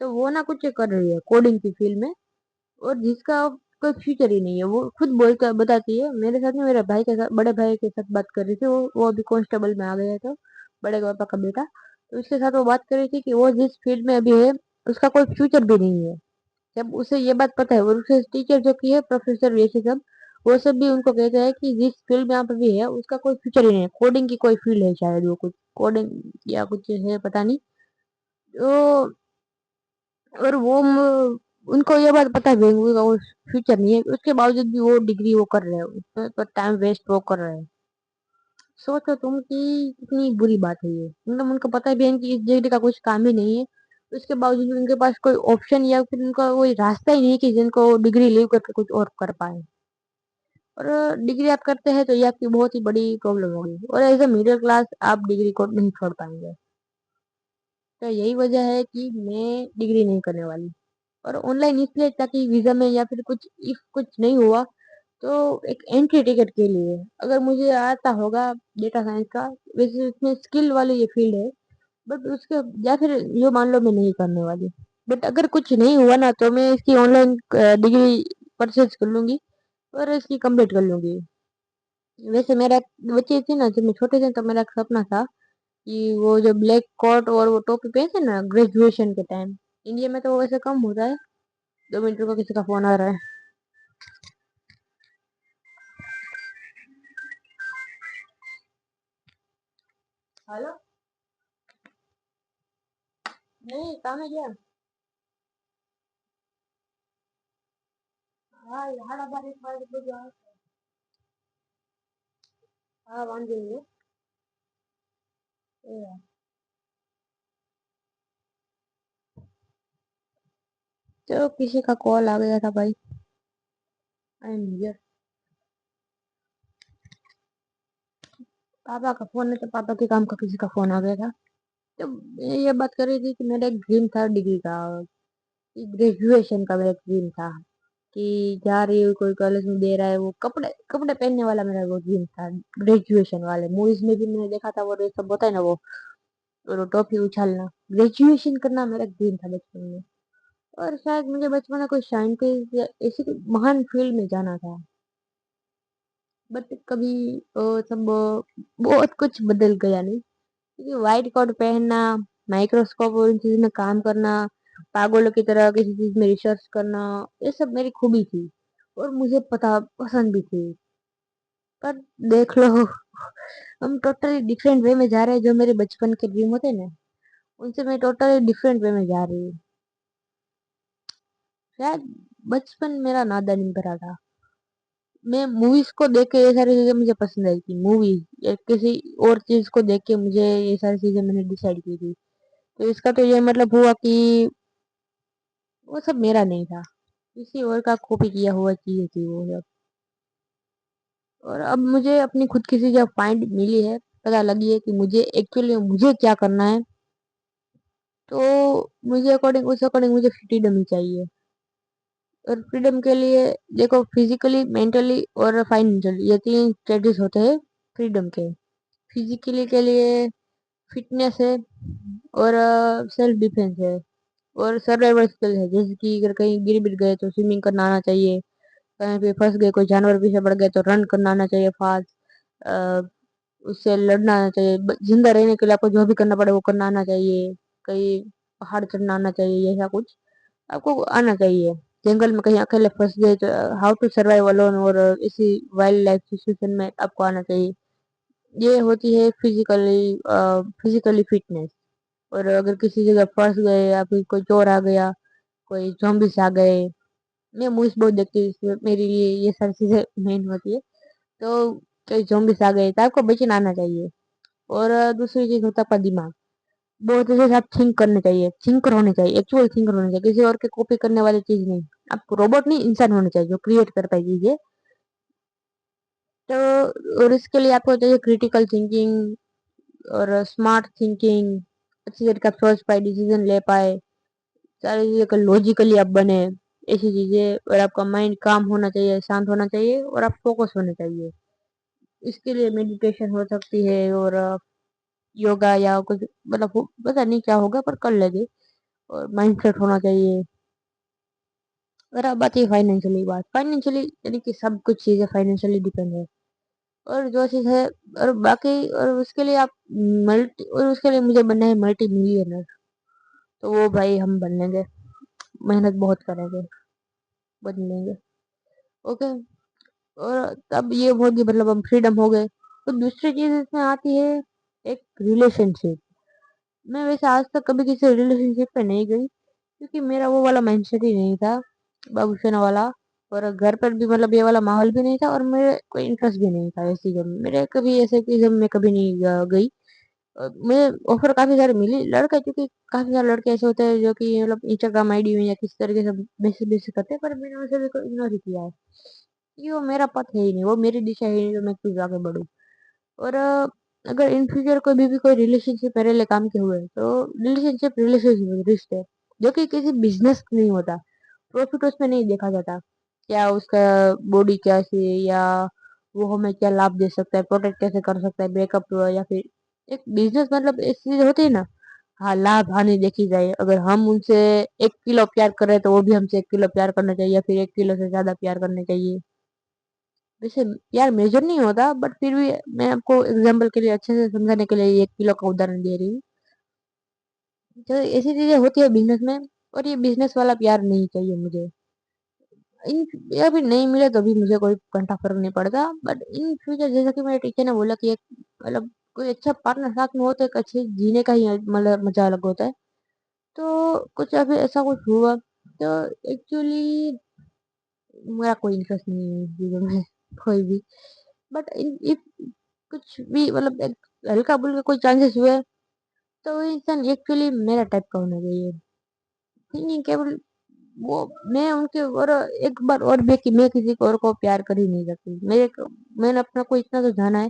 तो वो ना कुछ कर रही है कोडिंग की फील्ड में, और जिसका कोई फ्यूचर ही नहीं है, वो खुद बोलकर बताती है। मेरे साथ में मेरे भाई के साथ, बड़े भाई के साथ बात कर रही थी, वो अभी कांस्टेबल में आ गया है, तो बड़े पापा का बेटा, तो उसके साथ वो बात कर रही थी कि वो जिस फील्ड में अभी है उसका कोई फ्यूचर भी नहीं है। जब उसे ये बात पता है, और उसे टीचर जो की है, प्रोफेसर ये सब, वो सब भी उनको कहते हैं कि जिस फील्ड में आप अभी है उसका कोई फ्यूचर ही नहीं है, कोडिंग की कोई फील्ड है शायद, वो कुछ कोडिंग या कुछ है पता नहीं। तो और उनको ये बात पता है भी उनका वो फ्यूचर नहीं है, उसके बावजूद भी वो डिग्री वो कर रहे हैं, उसमें पर टाइम वेस्ट वो कर रहे हैं। सोचो तुम कि कितनी बुरी बात है ये, मतलब उनको पता भी है कि इस डिग्री का कुछ काम ही नहीं है, उसके बावजूद भी उनके पास कोई ऑप्शन या फिर उनका कोई रास्ता ही नहीं है कि जिनको डिग्री लीव करके कुछ और कर पाए। और डिग्री आप करते हैं तो ये आपकी बहुत ही बड़ी प्रॉब्लम होगी, और एज अ मिडिल क्लास आप डिग्री को नहीं छोड़ पाएंगे। तो यही वजह है कि मैं डिग्री नहीं करने वाली। और ऑनलाइन इसलिए ताकि वीज़ा में या फिर कुछ इफ कुछ नहीं हुआ तो एक एंट्री टिकट के लिए अगर मुझे आता होगा डेटा साइंस का, वैसे इसमें स्किल वाली ये फील्ड है, बट उसके या फिर जो मान लो मैं नहीं करने वाली, बट अगर कुछ नहीं हुआ ना तो मैं इसकी ऑनलाइन डिग्री परचेज कर लूंगी और इसकी कंप्लीट कर लूंगी। वैसे मेरा बच्चे थी ना जब मैं छोटे थे तो मेरा एक सपना था कि वो जो ब्लैक कोट और वो टोपी पहनते हैं ना ग्रेजुएशन के टाइम, इंडिया में तो वो वैसे कम होता है। 2 मिनट को किसी का फोन आ रहा है। हेलो। नहीं काम है क्या? हाँ यहाँ बार एक बार तो जाओ। हाँ वांधो नहीं है। तो किसी का कॉल आ गया था भाई। I am here. पापा का फोन है तो पापा के काम का किसी का फोन आ गया था। तो मैं ये बात कर रही थी कि मेरा एक ड्रीम था डिग्री का, ग्रेजुएशन का मेरा एक ड्रीम था कि जा रही हूँ कोई कॉलेज में दे रहा है वो कपड़े कपड़े पहनने वाला मेरा वो ड्रीम था। ग्रेजुएशन वाले मूवीज में भी मैंने देखा था वो सब होता है ना वो टॉफी उछालना, ग्रेजुएशन करना मेरा ड्रीम था बचपन में। और शायद मुझे बचपन में कोई साइंटिस्ट या ऐसी कोई महान फील्ड में जाना था, बट कभी सब बहुत कुछ बदल गया नहीं, क्योंकि व्हाइट कोट पहनना, माइक्रोस्कोप और इन चीज में काम करना, पागलों की तरह किसी चीज में रिसर्च करना, ये सब मेरी खूबी थी और मुझे पता पसंद भी थी। पर देख लो हम टोटली डिफरेंट वे में जा रहे हैं। जो मेरे बचपन के ड्रीम होते हैं ना उनसे मैं टोटली डिफरेंट वे में जा रही हूँ। शायद बचपन मेरा नादानी भरा था। मैं मूवीज को देख के ये सारी चीजें मुझे पसंद आई थी, मूवीज या किसी और चीज को देख के मुझे ये सारी चीजें मैंने डिसाइड की थी। तो इसका तो ये मतलब हुआ कि वो सब मेरा नहीं था, किसी और का कॉपी किया हुआ चीज थी वो सब। और अब मुझे अपनी खुद की चीज जब फाइंड मिली है, पता लगी है कि मुझे एक्चुअली मुझे क्या करना है, तो मुझे उस अकॉर्डिंग मुझे फ्रीडम ही चाहिए। और फ्रीडम के लिए देखो फिजिकली, मेंटली और फाइनेंशियली ये 3 स्टेजेस होते हैं फ्रीडम के। फिजिकली के लिए फिटनेस है और सेल्फ डिफेंस है और सर्वाइवल स्किल है, जैसे कि अगर कहीं गिर बिर गए तो स्विमिंग करना आना चाहिए, कहीं पे फंस गए कोई जानवर पीछे पड़ गए तो रन करना आना चाहिए फास्ट, उससे लड़ना आना चाहिए। जिंदा रहने के लिए आपको जो भी करना पड़े वो करना आना चाहिए, कहीं पहाड़ चढ़ना आना चाहिए, ऐसा कुछ आपको आना चाहिए। जंगल में कहीं अकेले फंस गए तो हाउ टू सर्वाइव अलोन और इसी वाइल्ड लाइफ सिचुएशन में आपको आना चाहिए। ये होती है फिजिकली फिटनेस। और अगर किसी जगह फंस गए या फिर कोई चोर आ गया, कोई zombies आ गए, मैं मूवीज बहुत देखती हूँ इसमें मेरे लिए ये सारी चीजें मेन होती है। तो कोई zombies आ गए तो आपको बचना आना चाहिए। और दूसरी चीज होता है आपका दिमाग, बहुत अच्छे से आप थिंक करने चाहिए, थिंकर होने चाहिए, एक्चुअल थिंकर होने चाहिए, किसी और के कॉपी करने वाली चीज नहीं। आप रोबोट नहीं, इंसान होने चाहिए जो क्रिएट कर पाए चीजें। तो और इसके लिए आपको चाहिए क्रिटिकल थिंकिंग और स्मार्ट थिंकिंग, अच्छी तरीके से सोच पाए, डिसीजन ले पाए, सारी चीजें का लॉजिकली आप बने, ऐसी चीजें। और आपका माइंड काम होना चाहिए, शांत होना चाहिए और आप फोकस होने चाहिए। इसके लिए मेडिटेशन हो सकती है और योगा या कुछ मतलब पता नहीं क्या होगा पर कर लेंगे। और माइंड सेट होना चाहिए। और अब बात है फाइनेंशियली, बात फाइनेंशियली यानी कि सब कुछ चीजें फाइनेंशियली डिपेंड है। और जो चीज है और बाकी और उसके लिए आप मल्टी और उसके लिए मुझे बनना है मल्टी मिलियनर। तो वो भाई हम बन लेंगे, मेहनत बहुत करेंगे, बन लेंगे। ओके। और तब ये होगी मतलब हम फ्रीडम हो गए। तो दूसरी चीज इसमें आती है एक रिलेशनशिप। मैं वैसे आज तक कभी किसी रिलेशनशिप पे नहीं गई, क्योंकि मेरा वो वाला माइंडसेट ही नहीं था बाबूसोना वाला। और घर पर भी मतलब ये वाला माहौल भी नहीं था और मेरे कोई इंटरेस्ट भी नहीं था ऐसी जब मेरे कभी ऐसे कि जब मैं कभी नहीं गई। मुझे ऑफर काफी सारे मिली लड़के, क्योंकि काफी सारे लड़के ऐसे होते हैं जो कि मतलब इंस्टाग्राम आईडी में या किसी तरीके से मैसेज बेसिस करते हैं, पर मैंने उसे भी इग्नोर ही किया है कि वो मेरा पथ है ही नहीं, वो मेरी दिशा है ही नहीं, तो मैं क्यों आगे बढ़ूं। और अगर इन फ्यूचर कोई भी कोई रिलेशनशिप मेरे लिए काम के हुए तो रिलेशनशिप रिलेशनशिप रिश्ते, जो कि किसी बिजनेस नहीं होता। प्रॉफिट उसमें नहीं देखा जाता, क्या उसका बॉडी कैसी है, या वो हमें क्या लाभ दे सकता है, प्रोटेक्ट कैसे कर सकता है, ब्रेकअप या फिर एक बिजनेस मतलब ऐसी चीज होती है ना। हाँ, लाभ हानि देखी जाए, अगर हम उनसे 1 किलो प्यार कर रहे हैं तो वो भी हमसे 1 किलो प्यार करना चाहिए, या फिर 1 किलो से ज्यादा प्यार करना चाहिए। वैसे प्यार मेजर नहीं होता, बट फिर भी मैं आपको एग्जाम्पल के लिए अच्छे से समझाने के लिए 1 किलो का उदाहरण दे रही हूँ। तो ऐसी चीजें होती है बिजनेस में, और ये बिजनेस वाला प्यार नहीं चाहिए मुझे। इन या फिर नहीं मिले तो भी मुझे कोई घंटा फर्क नहीं पड़ता, बट इन फ्यूचर जैसा कि मेरे टीचर ने बोला कि एक मतलब कोई अच्छा पार्टनर साथ में हो तो एक अच्छे जीने का ही मतलब मजा अलग होता है। तो कुछ अभी ऐसा कुछ हुआ, तो एक्चुअली मेरा कोई इंटरेस्ट नहीं है इस चीजों में कोई भी। बट इफ कुछ भी मतलब एक हल्का फुल्का कोई चांसेस हुए, तो वो इंसान एक्चुअली मेरा टाइप का होना चाहिए। नहीं केवल वो, मैं उनके और एक बार और भी कि मैं किसी को और को प्यार कर ही नहीं सकती। मैंने अपना को इतना तो जाना है,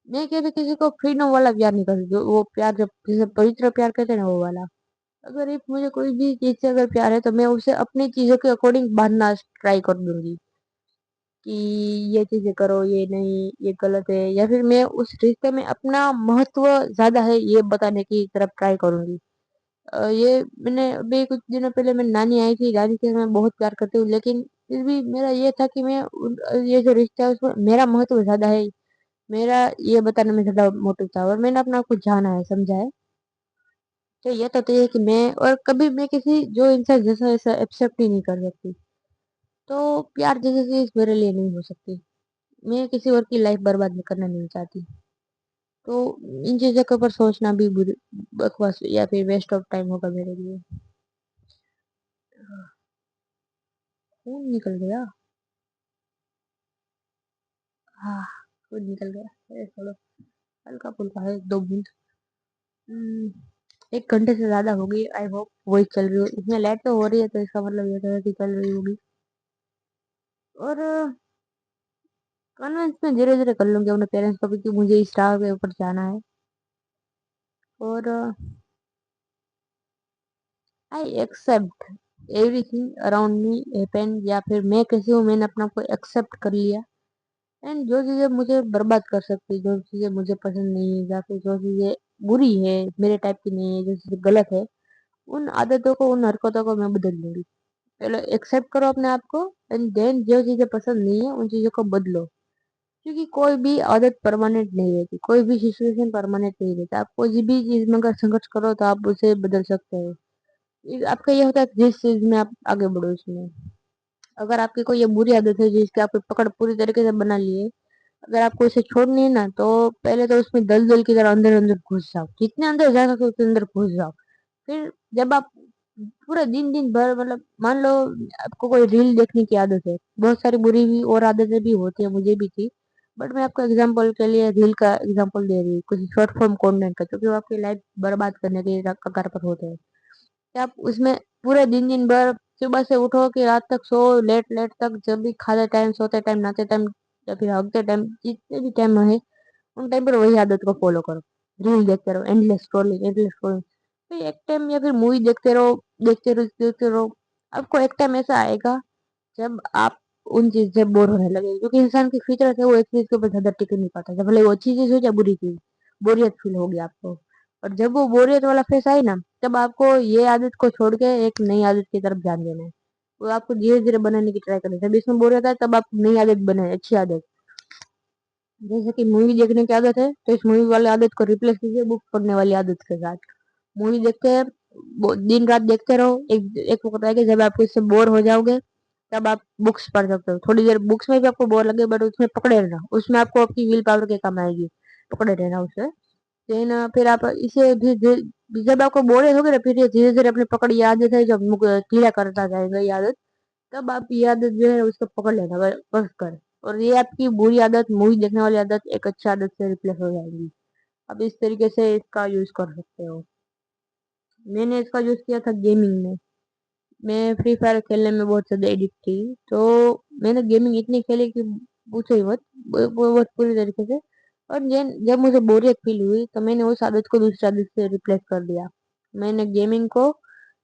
मैं कहते किसी को फ्रीडम वाला प्यार नहीं कर सकती, वो प्यार जब जिसे पवित्र प्यार कहते हैं ना, वो वाला। अगर इफ मुझे कोई भी चीज से अगर प्यार है तो मैं उसे अपनी चीजों के अकॉर्डिंग बांधना ट्राई कर दूंगी, कि ये चीजें करो, ये नहीं, ये गलत है, या फिर मैं उस रिश्ते में अपना महत्व ज्यादा है ये बताने की तरफ ट्राई करूंगी। ये मैंने अभी कुछ दिनों पहले मेरी नानी आई थी, नानी से मैं बहुत प्यार करती हूँ, लेकिन फिर भी मेरा ये था कि ये जो रिश्ता है उसमें मेरा महत्व ज्यादा है, मेरा ये बताने में ज्यादा मोटिव था, और मैंने अपना कुछ जाना है, समझा है। तो ये तो तय है कि मैं और कभी मैं किसी जो इंसान जैसा ऐसा एक्सेप्ट ही नहीं कर सकती। तो प्यार जैसी चीज मेरे लिए नहीं हो सकती, मैं किसी और की लाइफ बर्बाद करना नहीं चाहती। तो इन चीजों के ऊपर सोचना भी बकवास या फिर वेस्ट ऑफ टाइम होगा मेरे लिए। खून निकल गया। हाँ, खून निकल गया। अरे छोड़ो, हल्का फुल्का है, 2 बूंद। हम्म, 1 घंटे से ज्यादा हो गई, आई होप वही चल रही हो। इसमें लाइट तो हो रही है तो इसका मतलब ये तो है कि चल रही होगी। और कन्विंस में धीरे धीरे कर लूंगी अपने पेरेंट्स को भी कि मुझे इस राह के ऊपर जाना है। और I accept everything around me happen, या फिर मैं कैसी हूँ मैंने अपना को एक्सेप्ट कर लिया। एंड जो चीजें मुझे बर्बाद कर सकती, जो चीजें मुझे पसंद नहीं है, या फिर जो चीजें बुरी है, मेरे टाइप की नहीं है, जो चीजें गलत है, उन आदतों को, उन हरकतों को मैं बदल लूंगी। पहले एक्सेप्ट करो अपने आप को, एंड देन जो चीजें पसंद नहीं है उन चीजों को बदलो। क्योंकि कोई भी आदत परमानेंट नहीं रहती, कोई भी सिचुएशन परमानेंट नहीं रहता। आप कोई भी चीज में अगर संघर्ष करो तो आप उसे बदल सकते हो। आपका ये होता है कि जिस चीज में आप आगे बढ़ो उसमें। अगर आपकी कोई ये बुरी आदत है जिसकी आपकी पकड़ पूरी तरीके से बना ली है, अगर आपको इसे छोड़नी है ना, तो पहले तो उसमें दलदल की तरह अंदर अंदर घुस जाओ, जितने अंदर जा सके उतने अंदर घुस जाओ। फिर जब आप पूरा दिन दिन भर मतलब मान लो आपको कोई रील देखने की आदत है, बहुत सारी बुरी भी और आदतें भी होती है, मुझे भी थी। बट मैं आपको एग्जाम्पल के लिए रील का एग्जाम्पल दे रही हूँ, कुछ शॉर्ट फॉर्म कंटेंट का, क्योंकि वो आपकी लाइफ बर्बाद करने के कगार पर होते हैं। कि आप उसमें पूरे दिन दिन भर सुबह से उठो कि रात तक सो, लेट लेट तक, जब भी खाते टाइम, सोते टाइम, नहाते टाइम, या फिर हगते टाइम, जितने भी टाइम है उन टाइम पर वही आदत को फॉलो करो। रील देखते रहो, एंडलेस स्क्रॉलिंग, एंडलेस स्क्रॉलिंग। फिर एक टाइम या फिर मूवी देखते रहो, देखते रहो, देखते रहो। आपको एक टाइम ऐसा आएगा जब आप उन चीज से बोर होने लगे, क्योंकि इंसान की फितरत है वो एक चीज के ऊपर ज्यादा टिक नहीं पाता, जब भले वो अच्छी चीज हो या बुरी चीज, बोरियत फील होगी आपको। और जब वो बोरियत वाला फेस आए ना, तब आपको ये आदत को छोड़ के एक नई आदत की तरफ ध्यान देना है। वो आपको धीरे धीरे बनाने की ट्राई करनी है। जब इसमें बोरियत आए तब आप नई आदत बनाए, अच्छी आदत। जैसे कि मूवी देखने की आदत है तो इस मूवी वाली आदत को रिप्लेस कीजिए बुक पढ़ने वाली आदत के साथ। मूवी देखते हैं, दिन रात देखते रहो, एक वक्त आएगा जब आप इससे बोर हो जाओगे, तब आप बुक्स पढ़ सकते हो। थोड़ी देर बुक्स में भी आपको बोर लगे, बट उसमें पकड़े रहना, उसमें आपको आपकी विल पावर के काम आएगी, पकड़े रहना उसे। देन फिर आप इसे जब आपको बोरियत होगी ना, फिर ये धीरे धीरे अपनी पकड़, ये आदत है जब कीड़ा करता जाएगा ये आदत, तब आप ये आदत जो है उसको पकड़ लेना बस कर। और ये आपकी बुरी आदत, मूवी देखने वाली आदत, एक अच्छी आदत से रिप्लेस हो जाएगी। आप इस तरीके से इसका यूज कर सकते हो। मैंने इसका यूज किया था गेमिंग में। मैं फ्री फायर खेलने में बहुत ज्यादा एडिक्ट थी। तो मैंने गेमिंग इतनी खेली कि पूछो ही मत, बहुत पूरी तरीके से। और जब मुझे बोरियत फील हुई तो मैंने उस आदत को दूसरी आदत से रिप्लेस कर दिया। मैंने गेमिंग को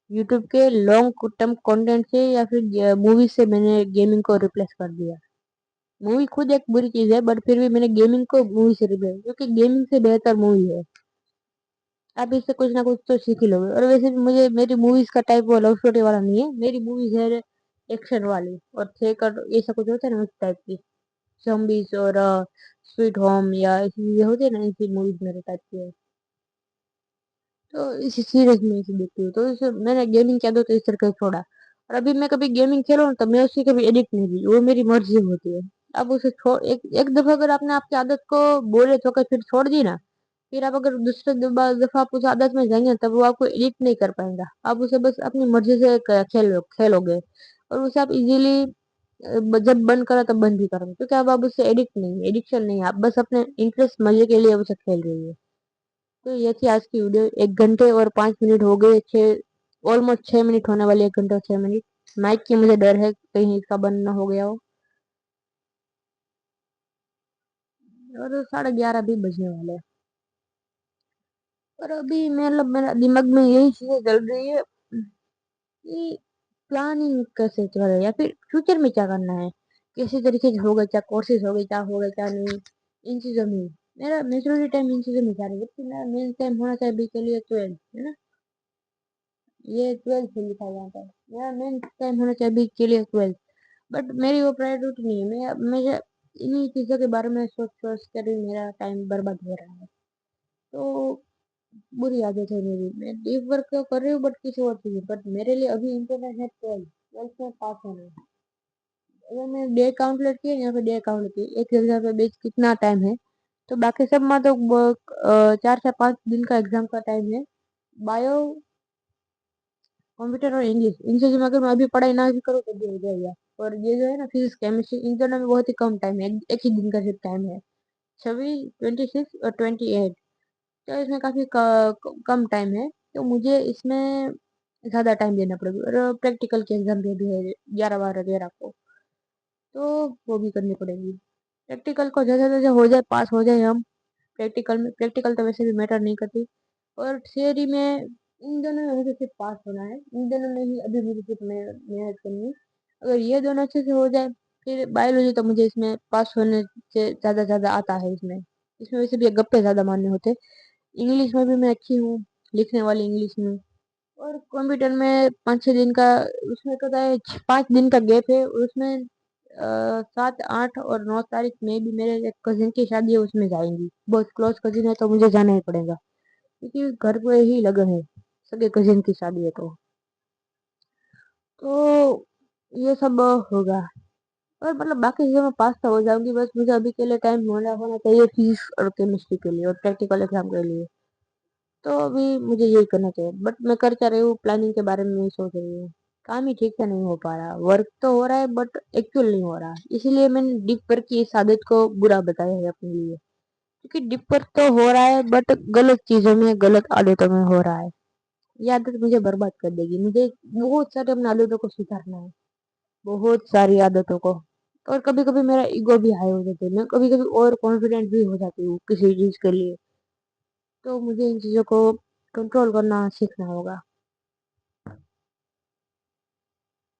यूट्यूब के लॉन्ग टर्म कंटेंट से या फिर मूवी से मैंने गेमिंग को रिप्लेस कर दिया। मूवी खुद एक बुरी चीज है बट फिर भी मैंने गेमिंग को मूवी से रिप्लेस, क्योंकि गेमिंग से बेहतर मूवी है। आप इससे कुछ ना कुछ तो सीख ही लोगे। और वैसे भी मुझे मेरी मूवीज का टाइप वो लव स्टोरी वाला नहीं है, मेरी मूवीज है एक्शन वाली और थेकर ऐसा कुछ होता है ना उस टाइप की, zombies और स्वीट होम या ऐसी चीजें होती है ना, ऐसी मूवीज मेरे टाइप की है। तो इसी सीरियस में इसे देखती हूँ, तो इसे मैंने गेमिंग किया तो इस तरह से छोड़ा। और अभी मैं कभी गेमिंग खेलूँ ना, तो मैं उसकी कभी एडिक्ट नहीं हुई, वो मेरी मर्जी होती है। अब उसे छोड़ एक दफा अगर आपने आपकी आदत को बोले तो फिर छोड़ दी ना, फिर आप अगर दूसरे दफा आप उस आदत में जाएंगे तब वो आपको एडिक्ट नहीं कर पाएगा। आप उसे बस अपनी मर्जी से खेलोगे और उसे आप इजीली जब बंद करो तब बंद भी करोगे, क्योंकि अब आप उससे एडिक्ट नहीं, एडिक्शन नहीं है, आप बस अपने इंटरेस्ट मजे के लिए उसे खेल रही है। तो ये थी आज की वीडियो। 1 घंटे और 5 मिनट हो गए, 6 ऑलमोस्ट 6 मिनट होने वाले, 1 घंटा और 6 मिनट। माइक की मुझे डर है कहीं इसका बंद ना हो गया हो। और 11:30 भी बजने वाले हैं। और अभी मतलब मेरा दिमाग में यही चीजें चल रही है कि प्लानिंग कैसे चल रही है, या फिर फ्यूचर में क्या करना है, कैसे तरीके से होगा, क्या कोर्सेज होगा क्या नहीं, इन चीजों में। मेरा मेजोरिटी टाइम इन चीजों में जा रही है, जबकि मेरा मेन टाइम होना चाहिए अभी के लिए 12, है ना। ये 12 से लिखा हुआ था, मेरा मेन टाइम होना चाहिए अभी के लिए 12। बट मेरी वो प्रायोरिटी नहीं है, मुझे इन्हीं चीजों के बारे में सोच सोच कर ही मेरा टाइम बर्बाद हो रहा है। तो बुरी आदत है मेरी, मैं डीप वर्क तो कर रही हूँ बट किसी और चीज, बट मेरे लिए अभी इम्पोर्टेंट है 12, 12 में पास होना है। अगर मैं डे काउंट लेती है, यहाँ पे डे काउंट लेती है एक एग्जाम के बीच कितना टाइम है, तो बाकी सब में तो 4 से 5 दिन का एग्जाम का टाइम है। बायो, कंप्यूटर और इंग्लिश, इन चीजों में अगर मैं अभी पढ़ाई ना भी करूँ तो भी हो जाएगा। और ये जो है ना फिजिक्स केमिस्ट्री, इन दोनों में बहुत ही कम टाइम है, एक ही दिन का सिर्फ टाइम है, 26, 26 और 28। तो इसमें काफी कम टाइम है, तो मुझे इसमें ज्यादा टाइम देना पड़ेगा। और प्रैक्टिकल की एग्जाम भी है 11, 12, 13 को, तो वो भी करनी पड़ेगी। प्रैक्टिकल को जैसे जैसे हो जाए, पास हो जाए हम प्रैक्टिकल में, प्रैक्टिकल तो वैसे भी मैटर नहीं करती। और थियरी में, इन दोनों में मुझे सिर्फ पास होना है, इन दोनों में ही अभी मुझे सिर्फ मेहनत करनी है। अगर ये दोनों अच्छे से हो जाए, फिर बायोलॉजी तो मुझे इसमें पास होने से ज्यादा आता है इसमें। इसमें वैसे भी गप्पे ज्यादा मारने होते। इंग्लिश में भी मैं अच्छी हूँ, लिखने वाली इंग्लिश में। और कंप्यूटर में 5-6 दिन का, उसमें पता है 5 दिन का गैप है, और उसमें 7, 8 और 9 तारीख में भी मेरे एक कजिन की शादी है, उसमें जाएंगी, बहुत क्लोज कजिन है तो मुझे जाना ही पड़ेगा, क्योंकि घर पे ही लगन है, सगे कजिन की शादी है। तो ये सब होगा। और मतलब बाकी चीजों में पास तो हो जाऊंगी, बस मुझे अभी के लिए टाइम होना होना चाहिए फिजिक्स और केमिस्ट्री के लिए और प्रैक्टिकल एग्जाम के लिए। तो अभी मुझे यही करना चाहिए, बट मैं कर क्या रही हूँ, प्लानिंग के बारे में नहीं सोच रही हूँ। काम ही ठीक से नहीं हो पा रहा, वर्क तो हो रहा है बट एक्चुअल नहीं हो रहा, इसीलिए मैंने डीप वर्क की इस आदत को बुरा बताया है अपने लिए। क्योंकि डीप वर्क तो हो रहा है बट गलत चीजों में, गलत आदतों में हो रहा है। ये आदत मुझे बर्बाद कर देगी, मुझे बहुत सारे अपनी आदतों को सुधारना है, बहुत सारी आदतों को। और कभी कभी मेरा ईगो भी हाई हो जाता है, मैं कभी कभी ओवर कॉन्फिडेंट भी हो जाती हूँ किसी चीज के लिए। तो मुझे इन चीजों को कंट्रोल करना सीखना होगा।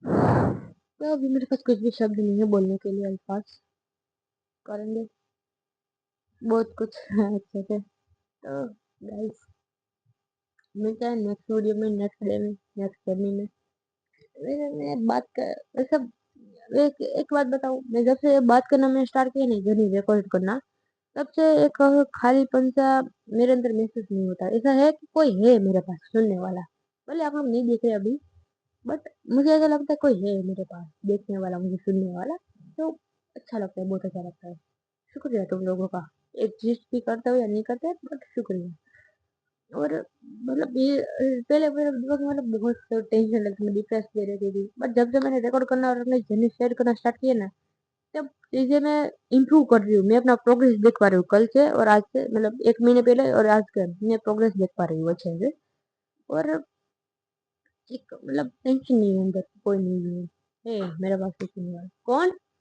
तो अभी मेरे पास कुछ भी शब्द नहीं है बोलने के लिए, अल्फाज करेंगे बहुत कुछ है अच्छे से। तो गाइस, मिलते हैं नेक्स्ट वीडियो में, नेक्स्ट डे में, नेक्स्ट जर्नी में। मैं बात कर सब, एक बात बताऊं, मैं जब से बात करना मैंने स्टार्ट किया नहीं, जर्नी रिकॉर्ड करना, तब से एक खालीपन सा मेरे अंदर महसूस नहीं होता। ऐसा है कि कोई है मेरे पास सुनने वाला, भले आप लोग नहीं देख रहे अभी, बट मुझे ऐसा लगता है कोई है मेरे पास देखने वाला, मुझे सुनने वाला। तो अच्छा लगता है, बहुत अच्छा लगता है। शुक्रिया तुम लोगों का, एग्जिस्ट भी करते हो या नहीं करते, बट शुक्रिया। और मतलब ये पहले मेरे दिमाग में मतलब बहुत टेंशन लगती, मैं डिप्रेस दे रही थी, बट जब से मैंने रिकॉर्ड करना और अपने जर्नी शेयर करना स्टार्ट किया ना, तब चीजें मैं इम्प्रूव कर रही हूँ, मैं अपना प्रोग्रेस देख पा रही हूँ कल से और आज से, मतलब 1 महीने पहले और आज के मैं प्रोग्रेस देख पा रही हूँ अच्छे से। और एक मतलब टेंशन नहीं है अंदर, कोई नहीं है, मेरे पास कुछ नहीं है। कौन